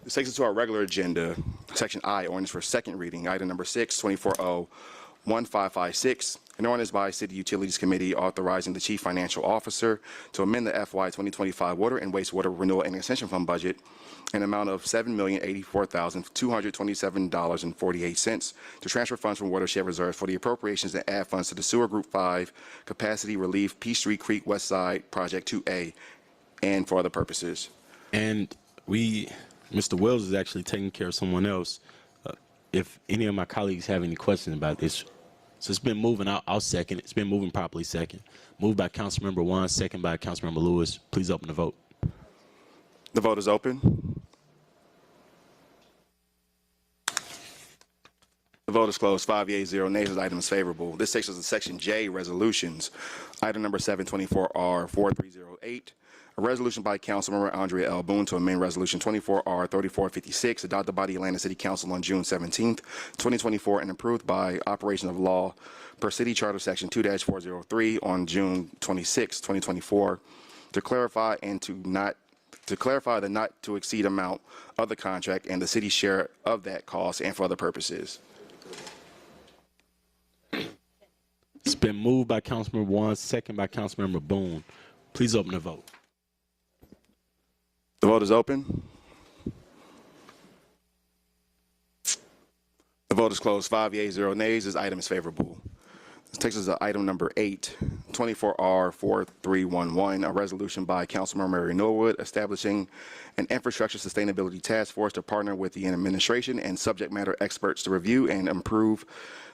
This takes us to our regular agenda, Section I, ordinance for second reading, item number 6, 240-1556. An ordinance by City Utilities Committee authorizing the Chief Financial Officer to amend the FY 2025 Water and Wastewater Renewal and Extension Fund budget an amount of $7,084,227.48 to transfer funds from watershed reserves for the appropriations and add funds to the Sewer Group 5 Capacity Relief Peachtree Creek West Side Project 2A and for other purposes. And Mr. Wells is actually taking care of someone else. If any of my colleagues have any questions about this, so it's been moving. I'll second it. It's been moving properly second. Moved by Councilmember Wan, second by Councilmember Lewis. Please open the vote. The vote is open. The vote is closed. 5 yeas, 0 nays. This item is favorable. This takes us to Section J, resolutions. Item number 724R4308. A resolution by Councilmember Andrea L. Boone to amend Resolution 24R3456, adopted by the Atlanta City Council on June 17, 2024, and approved by operation of law per City Charter Section 2-403 on June 26, 2024, to clarify the not to exceed amount of the contract and the city's share of that cost and for other purposes. It's been moved by Councilmember Wan, second by Councilmember Boone. Please open the vote. The vote is open. The vote is closed. 5 yeas, 0 nays. This item is favorable. This takes us to item number 8, 24R4311, a resolution by Councilmember Mary Norwood establishing an infrastructure sustainability task force to partner with the administration and subject matter experts to review and improve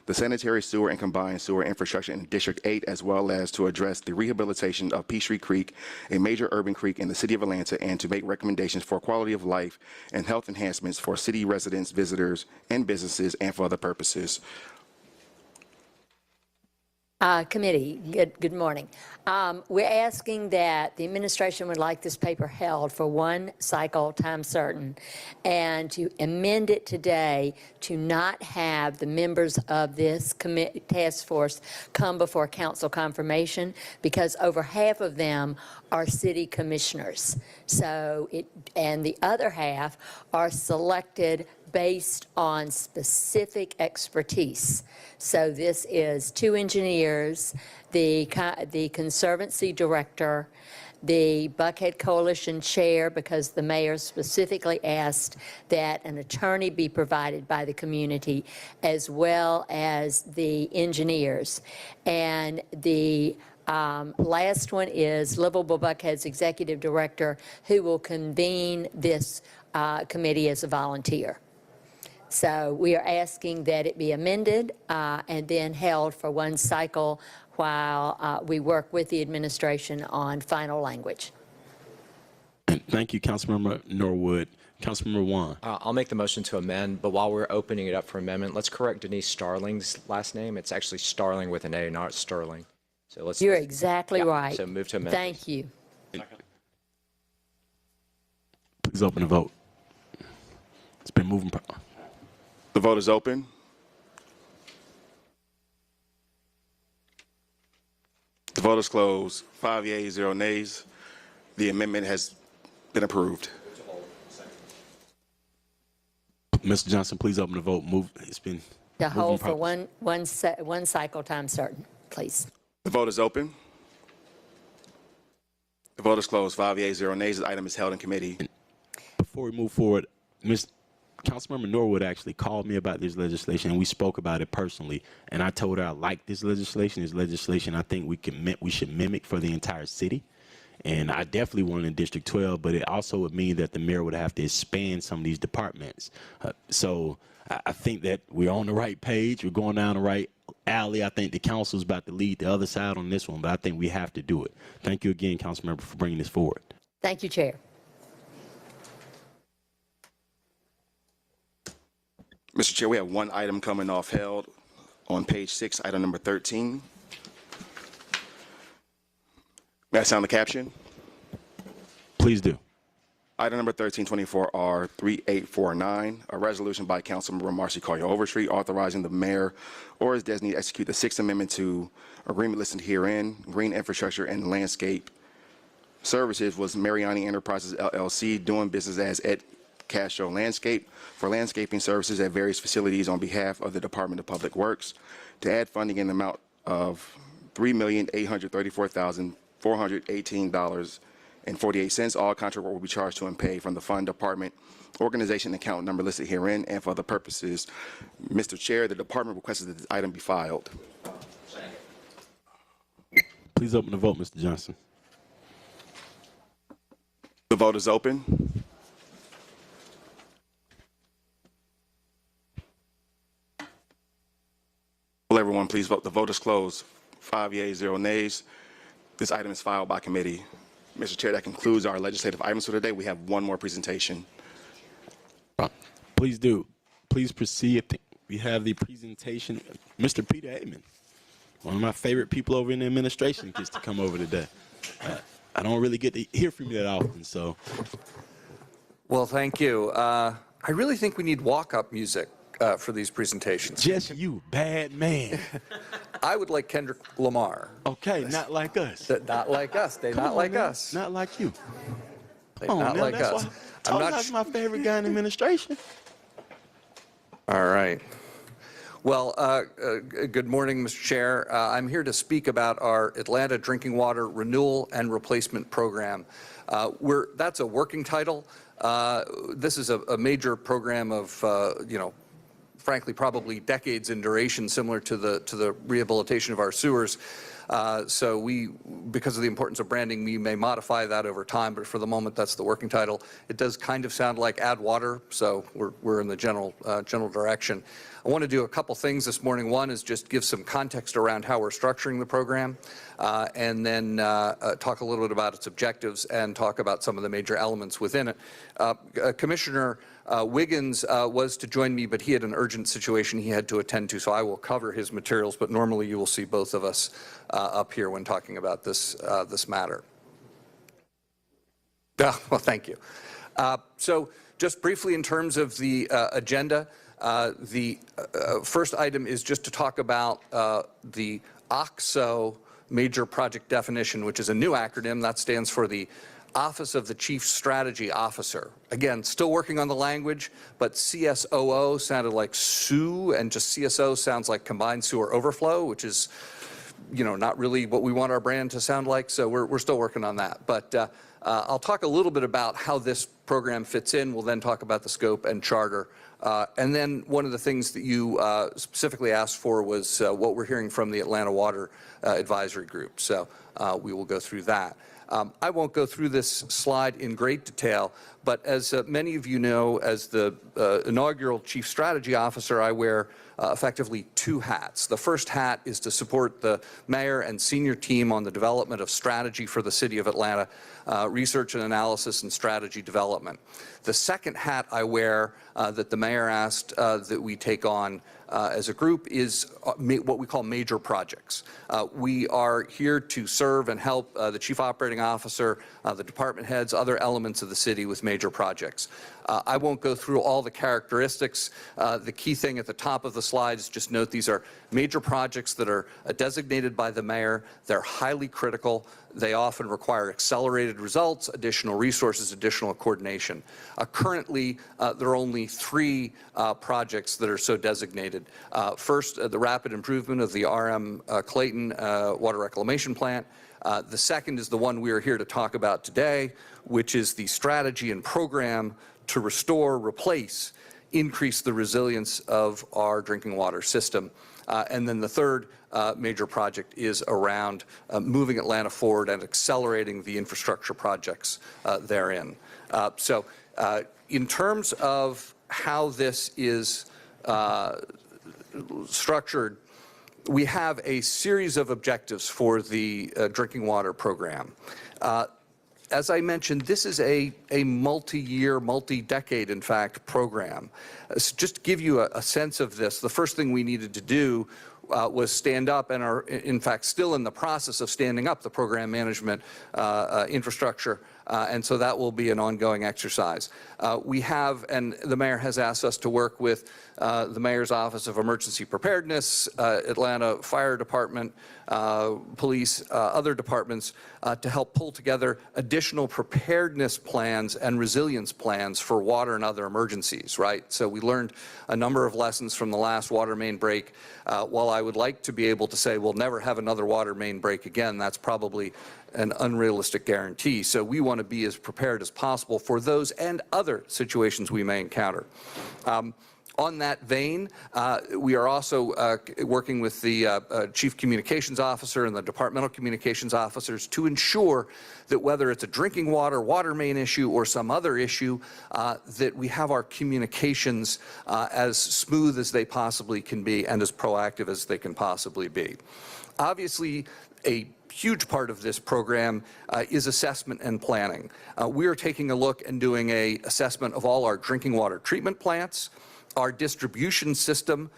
the sanitary sewer and combined sewer infrastructure in District 8, as well as to address the rehabilitation of Peachtree Creek, a major urban creek in the city of Atlanta, and to make recommendations for quality of life and health enhancements for city residents, visitors, and businesses, and for other purposes. Committee, good morning. We're asking that the administration would like this paper held for one cycle, time certain, and to amend it today to not have the members of this task force come before council confirmation, because over half of them are city commissioners. And the other half are selected based on specific expertise. So this is 2 engineers, the conservancy director, the Buckhead Coalition chair because the mayor specifically asked that an attorney be provided by the community as well as the engineers. And the last one is Livable Buckhead's executive director, who will convene this committee as a volunteer. So we are asking that it be amended and then held for one cycle while we work with the administration on final language. And thank you, Councilmember Norwood. Councilmember Juan. I'll make the motion to amend, but while we're opening it up for amendment, let's correct Denise Starling's last name. It's actually Starling with an A, not Sterling. So let's. You're exactly Yeah, right. So move to amend. Thank you. Please open the vote. It's been moving. The vote is open. The vote is closed. 5 yeas, 0 nays. The amendment has been approved. Mr. Johnson, please open the vote. Move. It's been To hold for properly. one cycle time certain, please. The vote is open. The vote is closed. 5 yeas, 0 nays. The item is held in committee. Before we move forward, Councilmember Norwood actually called me about this legislation, and we spoke about it personally. And I told her I like this legislation. It's legislation I think we should mimic for the entire city. And I definitely want it in District 12, but it also would mean that the mayor would have to expand some of these departments. So I think that we're on the right page. We're going down the right alley. I think the council's about to lead the other side on this one, but I think we have to do it. Thank you again, Councilmember, for bringing this forward. Thank you, Chair. Mr. Chair, we have one item coming off held on page 6, item number 13. May I sound the caption? Please do. Item number 1324R 3849, a resolution by Councilmember Marcy Collier Overstreet authorizing the mayor or his designee to execute the Sixth Amendment to agreement listed herein, green infrastructure and landscape services was Mariani Enterprises LLC doing business as Ed Castro Landscape for landscaping services at various facilities on behalf of the Department of Public Works to add funding in the amount of $3,834,418.48. All contract work will be charged to and paid from the fund department organization account number listed herein and for other purposes. Mr. Chair, the department requests that this item be filed. Please open the vote, Mr. Johnson. The vote is open. Will everyone please vote? The vote is closed. 5 yeas, 0 nays. This item is filed by committee. Mr. Chair, that concludes our legislative items for today. We have one more presentation. Please do. Please proceed. We have the presentation. Mr. Peter Amen, one of my favorite people over in the administration, gets to come over today. I don't really get to hear from you that often, so. Well, thank you. I really think we need walk-up music for these presentations. Just you, bad man. I would like Kendrick Lamar. Okay, not like us. Not like us. They Come not on like now. us. Not like you. They Come on not now, like that's us. why I'm not That's my favorite guy in the administration. All right. Well, good morning, Mr. Chair. I'm here to speak about our Atlanta Drinking Water Renewal and Replacement Program. That's a working title. This is a major program of, frankly, probably decades in duration, similar to the rehabilitation of our sewers. So because of the importance of branding, we may modify that over time, but for the moment, that's the working title. It does kind of sound like add water, so we're in the general direction. I want to do a couple things this morning. One is just give some context around how we're structuring the program, and then talk a little bit about its objectives and talk about some of the major elements within it. Commissioner Wiggins was to join me, but he had an urgent situation he had to attend to, so I will cover his materials, but normally you will see both of us up here when talking about this matter. Well, thank you. So just briefly in terms of the agenda, the first item is just to talk about the OXO major project definition, which is a new acronym that stands for the Office of the Chief Strategy Officer. Again, still working on the language, but CSOO sounded like SOO, and just CSO sounds like combined sewer overflow, which is not really what we want our brand to sound like, so we're still working on that. But I'll talk a little bit about how this program fits in. We'll then talk about the scope and charter. And then one of the things that you specifically asked for was what we're hearing from the Atlanta Water Advisory Group. So we will go through that. I won't go through this slide in great detail, but as many of you know, as the inaugural Chief Strategy Officer, I wear effectively two hats. The first hat is to support the mayor and senior team on the development of strategy for the city of Atlanta, research and analysis and strategy development. The second hat I wear that the mayor asked that we take on as a group is what we call major projects. We are here to serve and help the chief operating officer, the department heads, other elements of the city with major projects. I won't go through all the characteristics. The key thing at the top of the slide is just note these are major projects that are designated by the mayor. They're highly critical. They often require accelerated results, additional resources, additional coordination. Currently, there are only 3 projects that are so designated. First, the rapid improvement of the R.M. Clayton Water Reclamation Plant. The second is the one we are here to talk about today, which is the strategy and program to restore, replace, increase the resilience of our drinking water system. And then the third major project is around moving Atlanta forward and accelerating the infrastructure projects therein. So in terms of how this is structured, we have a series of objectives for the drinking water program. As I mentioned, this is a multi-year, multi-decade, in fact, program. So just to give you a sense of this, the first thing we needed to do was stand up and are, in fact, still in the process of standing up the program management infrastructure. And so that will be an ongoing exercise. We have, and the mayor has asked us to work with the Mayor's Office of Emergency Preparedness, Atlanta Fire Department, police, other departments to help pull together additional preparedness plans and resilience plans for water and other emergencies, right? So we learned a number of lessons from the last water main break. While I would like to be able to say we'll never have another water main break again, that's probably an unrealistic guarantee. So we want to be as prepared as possible for those and other situations we may encounter. On that vein, we are also working with the Chief Communications Officer and the departmental communications officers to ensure that whether it's a drinking water main issue, or some other issue, that we have our communications as smooth as they possibly can be and as proactive as they can possibly be. Obviously, a huge part of this program is assessment and planning. We are taking a look and doing an assessment of all our drinking water treatment plants, our distribution system,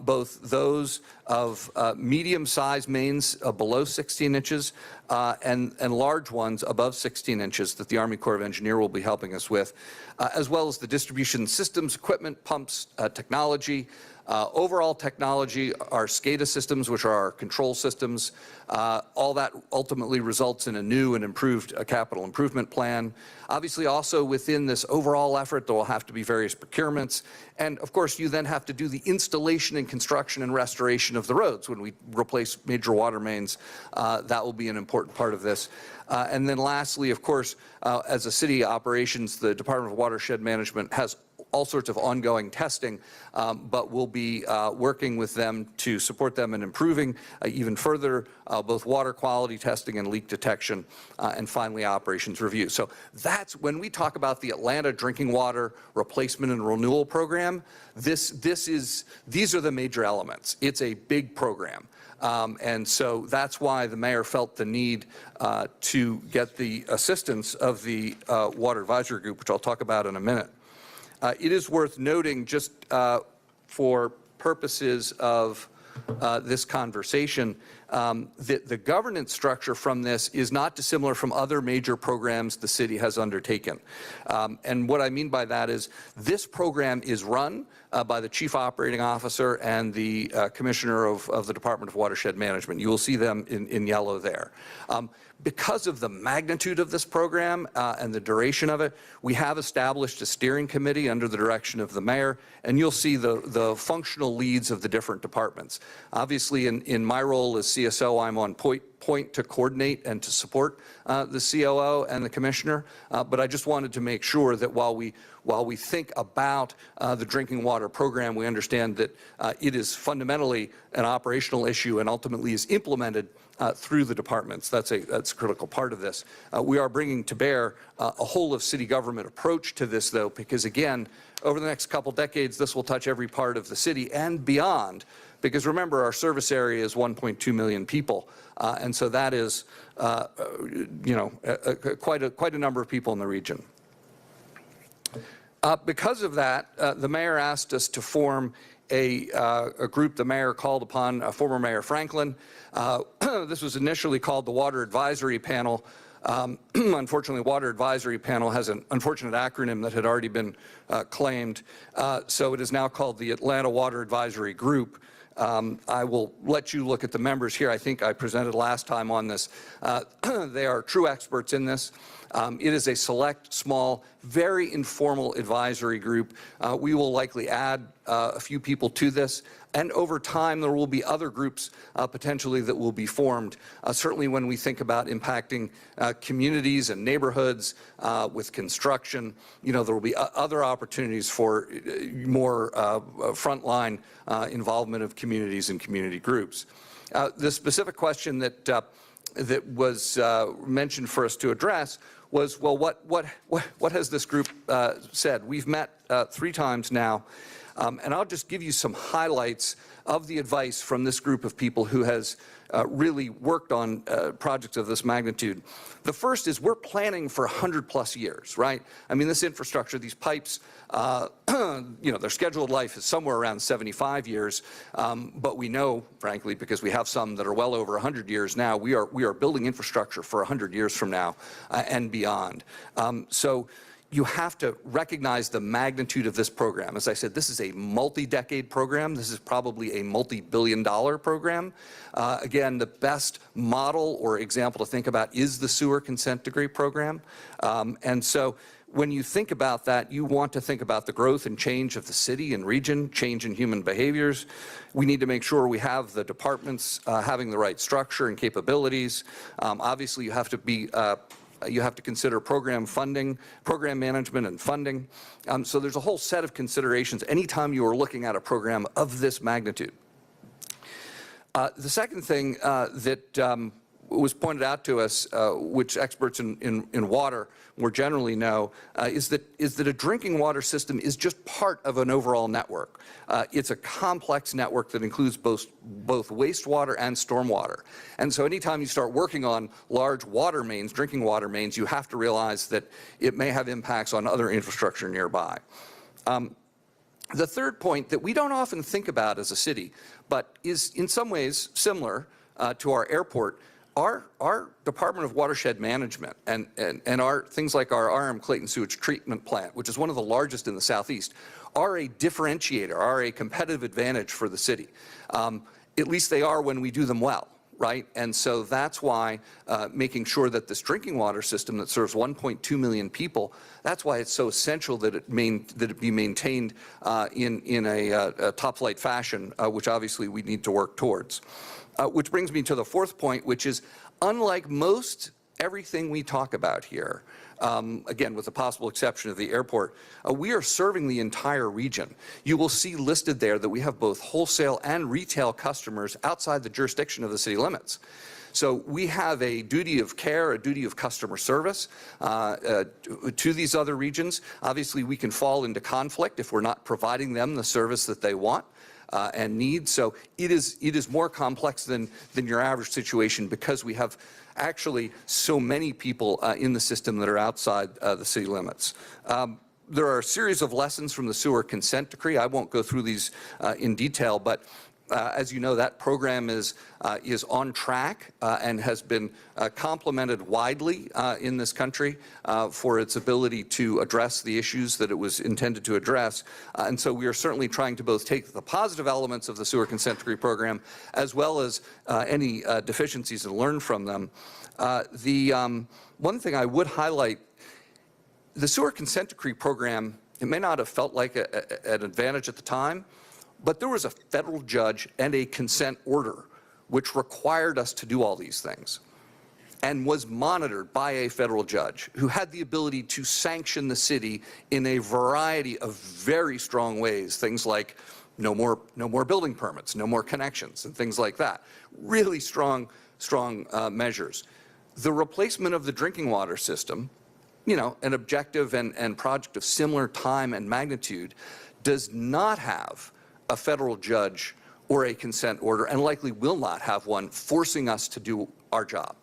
both those of medium-sized mains below 16 inches and large ones above 16 inches that the Army Corps of Engineers will be helping us with, as well as the distribution systems, equipment, pumps, technology, overall technology, our SCADA systems, which are our control systems. All that ultimately results in a new and improved capital improvement plan. Obviously, also within this overall effort, there will have to be various procurements. And of course, you then have to do the installation and construction and restoration of the roads. When we replace major water mains, that will be an important part of this. And then lastly, of course, as a city operations, the Department of Watershed Management has all sorts of ongoing testing, but we'll be working with them to support them in improving even further both water quality testing and leak detection, and finally operations review. So that's when we talk about the Atlanta Drinking Water Replacement and Renewal Program. These are the major elements. It's a big program. And so that's why the mayor felt the need to get the assistance of the Water Advisory Group, which I'll talk about in a minute. It is worth noting, just for purposes of this conversation, that the governance structure from this is not dissimilar from other major programs the city has undertaken. And what I mean by that is this program is run by the Chief Operating Officer and the Commissioner of the Department of Watershed Management. You will see them in yellow there. Because of the magnitude of this program and the duration of it, we have established a steering committee under the direction of the mayor, and you'll see the functional leads of the different departments. Obviously, in my role as CSO, I'm on point to coordinate and to support the COO and the commissioner. But I just wanted to make sure that while we think about the drinking water program, we understand that it is fundamentally an operational issue and ultimately is implemented through the departments. That's a critical part of this. We are bringing to bear a whole of city government approach to this, though, because again, over the next couple decades, this will touch every part of the city and beyond. Because remember, our service area is 1.2 million people, and so that is, quite a number of people in the region. Because of that, the mayor asked us to form a group the mayor called upon, former Mayor Franklin. This was initially called the Water Advisory Panel. Unfortunately, Water Advisory Panel has an unfortunate acronym that had already been claimed, so it is now called the Atlanta Water Advisory Group. I will let you look at the members here. I think I presented last time on this. They are true experts in this. It is a select, small, very informal advisory group. We will likely add a few people to this, and over time there will be other groups potentially that will be formed. Certainly when we think about impacting communities and neighborhoods with construction, there will be other opportunities for more frontline involvement of communities and community groups. The specific question that was mentioned for us to address was, well, what has this group said? We've met 3 times now, and I'll just give you some highlights of the advice from this group of people who has really worked on projects of this magnitude. The first is we're planning for 100+ years, right? I mean, this infrastructure, these pipes, their scheduled life is somewhere around 75 years, but we know, frankly, because we have some that are well over 100 years now, we are building infrastructure for 100 years from now and beyond. So you have to recognize the magnitude of this program. As I said, this is a multi-decade program. This is probably a multi-billion-dollar program. Again, the best model or example to think about is the sewer consent decree program. And so when you think about that, you want to think about the growth and change of the city and region, change in human behaviors. We need to make sure we have the departments having the right structure and capabilities. Obviously, you have to consider program funding, program management and funding. So there's a whole set of considerations anytime you are looking at a program of this magnitude. The second thing that was pointed out to us, which experts in water more generally know, is that a drinking water system is just part of an overall network. It's a complex network that includes both wastewater and stormwater. And so anytime you start working on large water mains, drinking water mains, you have to realize that it may have impacts on other infrastructure nearby. The third point that we don't often think about as a city, but is in some ways similar to our airport, our Department of Watershed Management and our things like our R.M. Clayton Sewage Treatment Plant, which is one of the largest in the Southeast, are a differentiator, are a competitive advantage for the city. At least they are when we do them well, right? And so that's why making sure that this drinking water system that serves 1.2 million people, that's why it's so essential that it be maintained in a top-flight fashion, which obviously we need to work towards. Which brings me to the fourth point, which is unlike most everything we talk about here, again, with the possible exception of the airport, we are serving the entire region. You will see listed there that we have both wholesale and retail customers outside the jurisdiction of the city limits. So we have a duty of care, a duty of customer service to these other regions. Obviously, we can fall into conflict if we're not providing them the service that they want and need. So it is more complex than your average situation because we have actually so many people in the system that are outside the city limits. There are a series of lessons from the sewer consent decree. I won't go through these in detail, but as you know, that program is on track and has been complimented widely in this country for its ability to address the issues that it was intended to address. And so we are certainly trying to both take the positive elements of the sewer consent decree program as well as any deficiencies and learn from them. One thing I would highlight, the sewer consent decree program, it may not have felt like an advantage at the time, but there was a federal judge and a consent order which required us to do all these things, and was monitored by a federal judge who had the ability to sanction the city in a variety of very strong ways, things like no more building permits, no more connections, and things like that. Really strong measures. The replacement of the drinking water system, you know, an objective and project of similar time and magnitude, does not have a federal judge or a consent order, and likely will not have one, forcing us to do our job.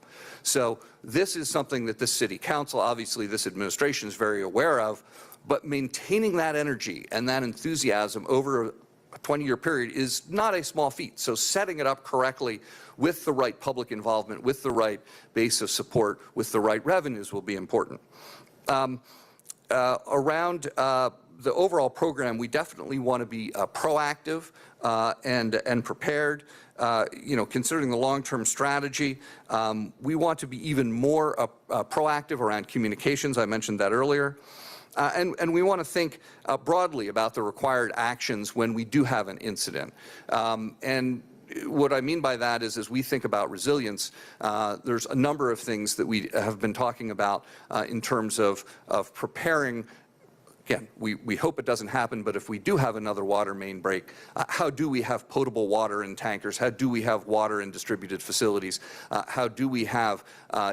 So this is something that this city council, obviously this administration, is very aware of, but maintaining that energy and that enthusiasm over a 20-year period is not a small feat. So setting it up correctly with the right public involvement, with the right base of support, with the right revenues will be important. Around the overall program, we definitely want to be proactive and prepared. You know, considering the long-term strategy, we want to be even more proactive around communications. I mentioned that earlier. And we want to think broadly about the required actions when we do have an incident. And what I mean by that is, as we think about resilience, there's a number of things that we have been talking about in terms of preparing. Again, we hope it doesn't happen, but if we do have another water main break, how do we have potable water in tankers? How do we have water in distributed facilities? How do we have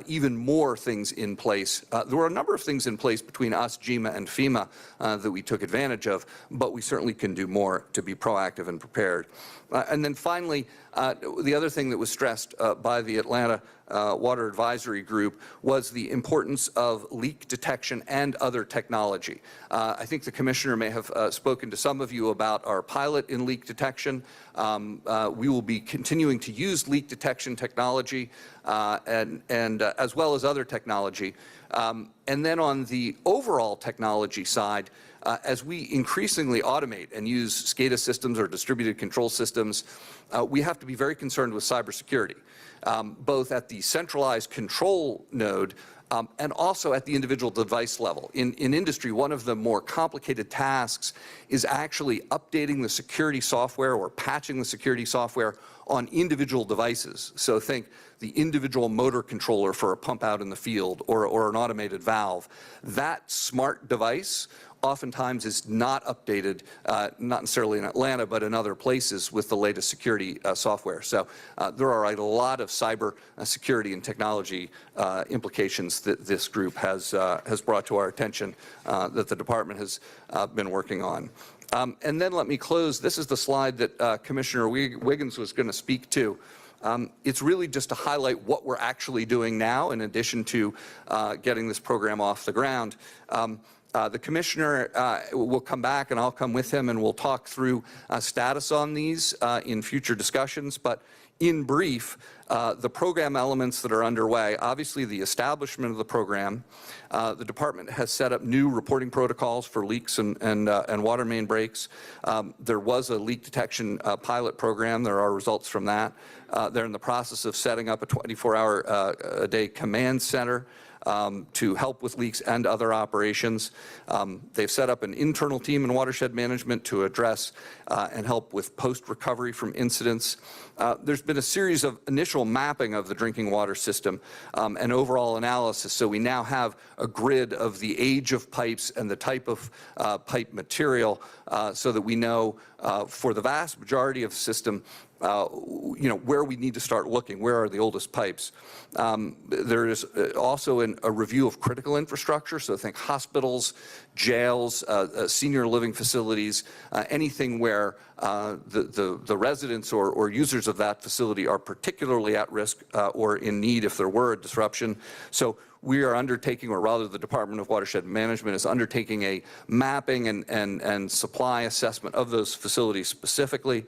even more things in place? There were a number of things in place between us, GMA, and FEMA that we took advantage of, but we certainly can do more to be proactive and prepared. And then finally, the other thing that was stressed by the Atlanta Water Advisory Group was the importance of leak detection and other technology. I think the Commissioner may have spoken to some of you about our pilot in leak detection. We will be continuing to use leak detection technology and as well as other technology. And then on the overall technology side, as we increasingly automate and use SCADA systems or distributed control systems, we have to be very concerned with cybersecurity, both at the centralized control node and also at the individual device level. In industry, one of the more complicated tasks is actually updating the security software or patching the security software on individual devices. So think the individual motor controller for a pump out in the field or an automated valve. That smart device oftentimes is not updated, not necessarily in Atlanta, but in other places with the latest security software. So there are a lot of cyber security and technology implications that this group has brought to our attention that the department has been working on. And then let me close. This is the slide that Commissioner Wiggins was going to speak to. It's really just to highlight what we're actually doing now in addition to getting this program off the ground. The Commissioner will come back and I'll come with him and we'll talk through status on these in future discussions. But in brief, the program elements that are underway, obviously the establishment of the program, the department has set up new reporting protocols for leaks and water main breaks. There was a leak detection pilot program. There are results from that. They're in the process of setting up a 24-hour-a-day command center to help with leaks and other operations. They've set up an internal team in watershed management to address and help with post-recovery from incidents. There's been a series of initial mapping of the drinking water system and overall analysis, so we now have a grid of the age of pipes and the type of pipe material so that we know for the vast majority of the system you know, where we need to start looking, where are the oldest pipes. There is also a review of critical infrastructure, so think hospitals, jails, senior living facilities, anything where the residents or users of that facility are particularly at risk or in need if there were a disruption. So we are undertaking, or rather the Department of Watershed Management is undertaking a mapping and supply assessment of those facilities specifically.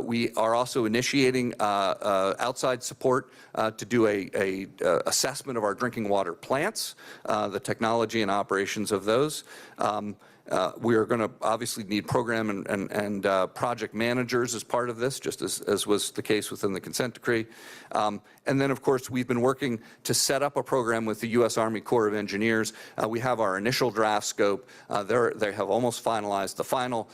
We are also initiating outside support to do a assessment of our drinking water plants, the technology and operations of those. We are going to obviously need program and project managers as part of this, just as was the case within the consent decree. And then, of course, we've been working to set up a program with the U.S. Army Corps of Engineers. We have our initial draft scope. They have almost finalized the final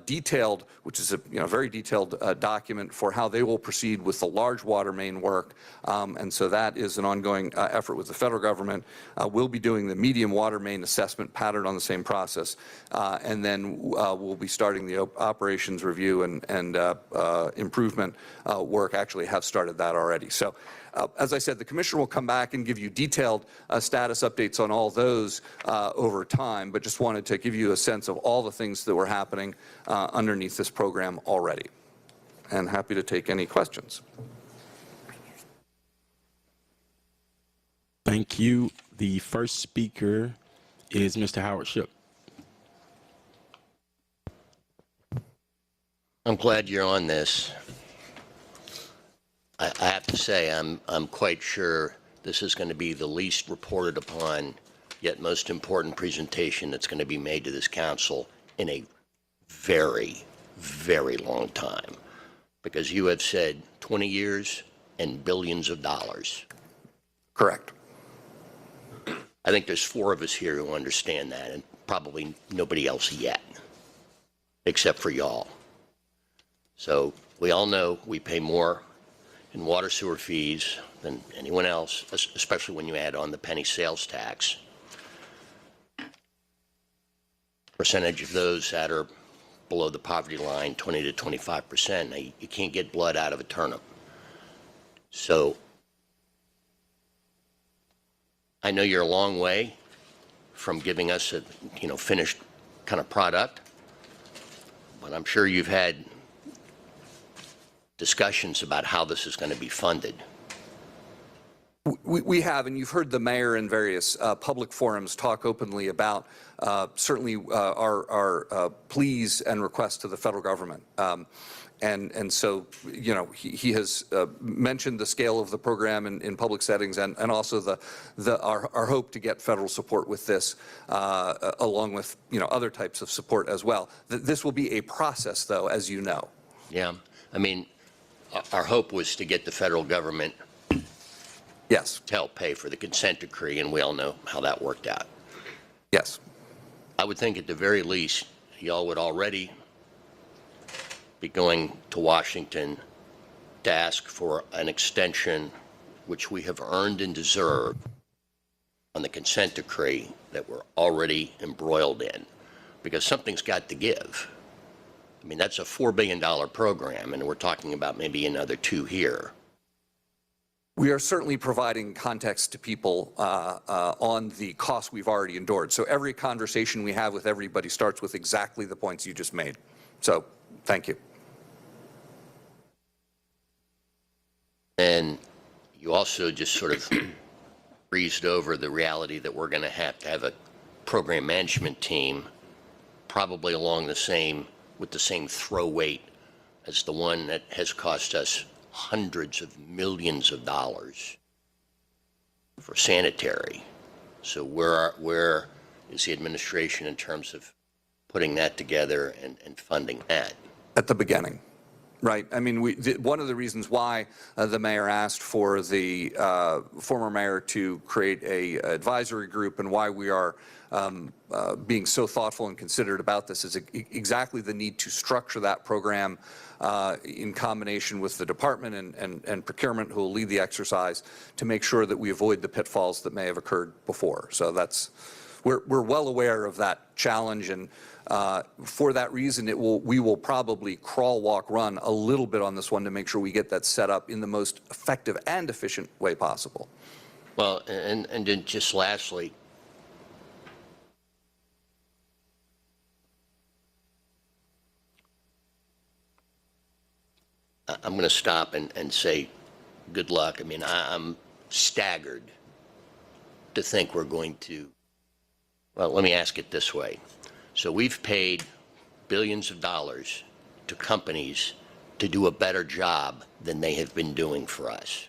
detailed, which is a very detailed document for how they will proceed with the large water main work. And so that is an ongoing effort with the federal government. We'll be doing the medium water main assessment patterned on the same process. And then we'll be starting the operations review and improvement work. Actually have started that already. So as I said, the commissioner will come back and give you detailed status updates on all those over time, but just wanted to give you a sense of all the things that were happening underneath this program already. And happy to take any questions. Thank you. The first speaker is Mr. Howard Shook. I'm glad you're on this. I have to say, I'm quite sure this is going to be the least reported upon, yet most important presentation that's going to be made to this council in a very, very long time. Because you have said 20 years and billions of dollars. Correct. I think there's 4 of us here who understand that, and probably nobody else yet, except for y'all. So we all know we pay more in water sewer fees than anyone else, especially when you add on the penny sales tax. Percentage of those that are below the poverty line, 20 to 25%. Now, you can't get blood out of a turnip. So I know you're a long way from giving us a finished kind of product, but I'm sure you've had discussions about how this is going to be funded. We have, and you've heard the mayor in various public forums talk openly about certainly our pleas and requests to the federal government. And so, he has mentioned the scale of the program in public settings and also our hope to get federal support with this, along with, other types of support as well. This will be a process, though, as you know. Yeah. I mean, our hope was to get the federal government Yes. to help pay for the consent decree, and we all know how that worked out. Yes. I would think at the very least, y'all would already be going to Washington to ask for an extension, which we have earned and deserved, on the consent decree that we're already embroiled in, because something's got to give. I mean, that's a $4 billion program, and we're talking about maybe another 2 here. We are certainly providing context to people on the costs we've already endured. So every conversation we have with everybody starts with exactly the points you just made. So thank you. And you also just sort of breezed over the reality that we're going to have a program management team probably with the same throw weight as the one that has cost us hundreds of millions of dollars for sanitary. So where is the administration in terms of putting that together and funding that? At the beginning. Right. I mean, one of the reasons why the mayor asked for the former mayor to create a advisory group and why we are being so thoughtful and considerate about this is exactly the need to structure that program in combination with the department and procurement, who will lead the exercise, to make sure that we avoid the pitfalls that may have occurred before. So we're well aware of that challenge, and for that reason, we will probably crawl, walk, run a little bit on this one to make sure we get that set up in the most effective and efficient way possible. Well, and then just lastly, I'm going to stop and say good luck. I mean, I'm staggered to think we're going to, well, let me ask it this way. So we've paid billions of dollars to companies to do a better job than they have been doing for us.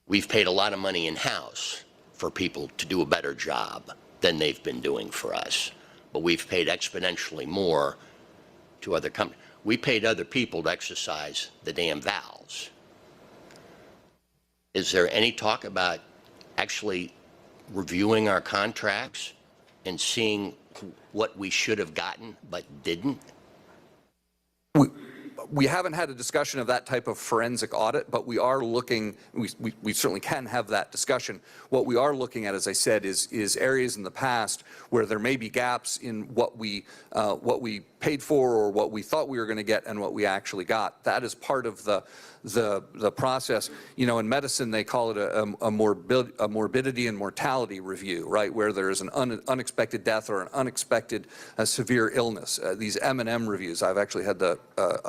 We've paid a lot of money in-house for people to do a better job than they've been doing for us. But we've paid exponentially more to other companies. We paid other people to exercise the damn valves. Is there any talk about actually reviewing our contracts and seeing what we should have gotten but didn't? We haven't had a discussion of that type of forensic audit, but we are looking, we certainly can have that discussion. What we are looking at, as I said, is areas in the past where there may be gaps in what we paid for or what we thought we were going to get and what we actually got. That is part of the process. You know, in medicine, they call it a morbidity and mortality review, right, where there is an unexpected death or an unexpected severe illness. These M&M reviews, I've actually had the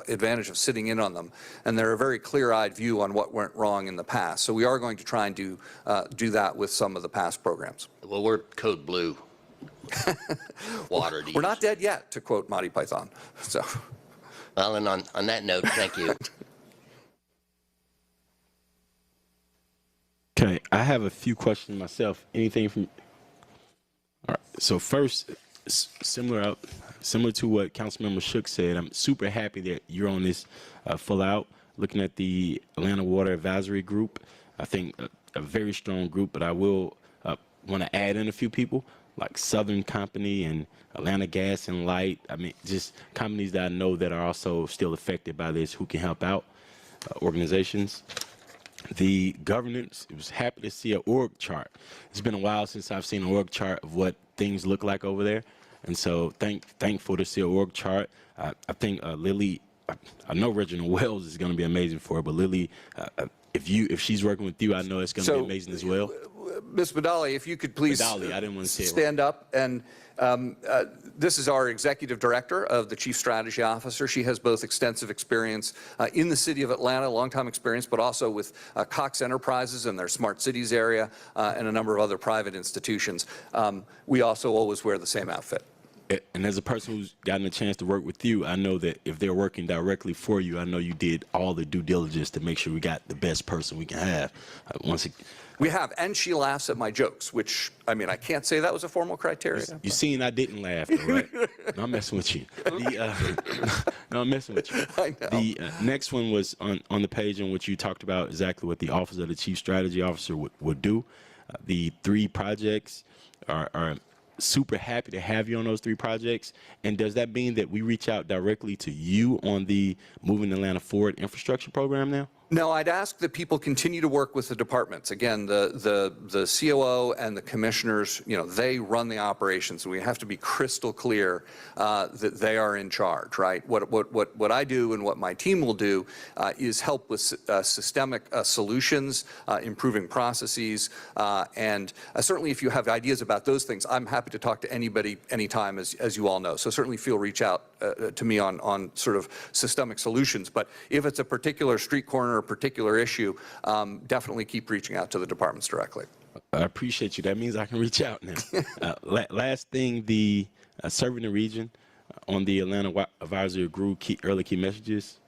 advantage of sitting in on them, and they're a very clear-eyed view on what went wrong in the past. So we are going to try and do that with some of the past programs. Well, we're code blue water. We're not dead yet, to quote Monty Python. So. Well, and on that note, thank you. Okay, I have a few questions myself. Anything from? All right. So first, similar to what Councilmember Shook said, I'm super happy that you're on this full out. Looking at the Atlanta Water Advisory Group, I think a very strong group. But I will want to add in a few people like Southern Company and Atlanta Gas and Light. I mean, just companies that I know that are also still affected by this who can help out organizations. The governance, I was happy to see an org chart. It's been a while since I've seen an org chart of what things look like over there. And so thankful to see an org chart. I think Lily, I know Reginald Wells is going to be amazing for it, but Lily, if she's working with you, I know it's going to be amazing as well. Ms. Badali, if you could please I didn't want to say stand up. And this is our executive director of the Chief Strategy Officer. She has both extensive experience in the city of Atlanta, long-time experience, but also with Cox Enterprises and their Smart Cities area and a number of other private institutions. We also always wear the same outfit. And as a person who's gotten a chance to work with you, I know that if they're working directly for you, I know you did all the due diligence to make sure we got the best person we can have. We have, and she laughs at my jokes, which, I mean, I can't say that was a formal criteria. You seen I didn't laugh, though, right? No, I'm messing with you. No, I'm messing with you. I know. The next one was on the page in which you talked about exactly what the Office of the Chief Strategy Officer would do. The 3 projects are super happy to have you on those 3 projects. And does that mean that we reach out directly to you on the Moving Atlanta Forward infrastructure program now? No, I'd ask that people continue to work with the departments. Again, the COO and the commissioners, you know, they run the operations, and we have to be crystal clear that they are in charge, right? What I do and what my team will do is help with systemic solutions, improving processes, and certainly if you have ideas about those things, I'm happy to talk to anybody anytime, as you all know. So certainly reach out to me on sort of systemic solutions. But if it's a particular street corner or particular issue, definitely keep reaching out to the departments directly. I appreciate you. That means I can reach out now. Last thing, the serving the region on the Atlanta Advisory Group early key messages.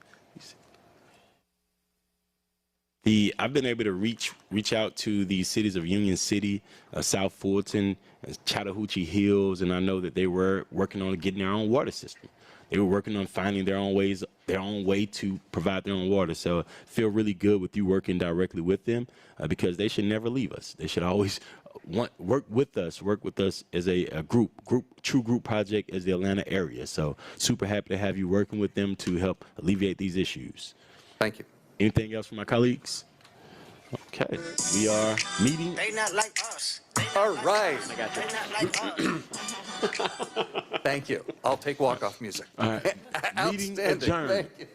I've been able to reach out to the cities of Union City, South Fulton, and Chattahoochee Hills, and I know that they were working on getting their own water system. They were working on finding their own way to provide their own water. So feel really good with you working directly with them because they should never leave us. They should always work with us as a true group project as the Atlanta area. So super happy to have you working with them to help alleviate these issues. Thank you. Anything else from my colleagues? Okay, we are meeting. They not like us. All right. They not like us. Thank you. I'll take walk-off music. All right. Meeting Outstanding. adjourned. Thank you.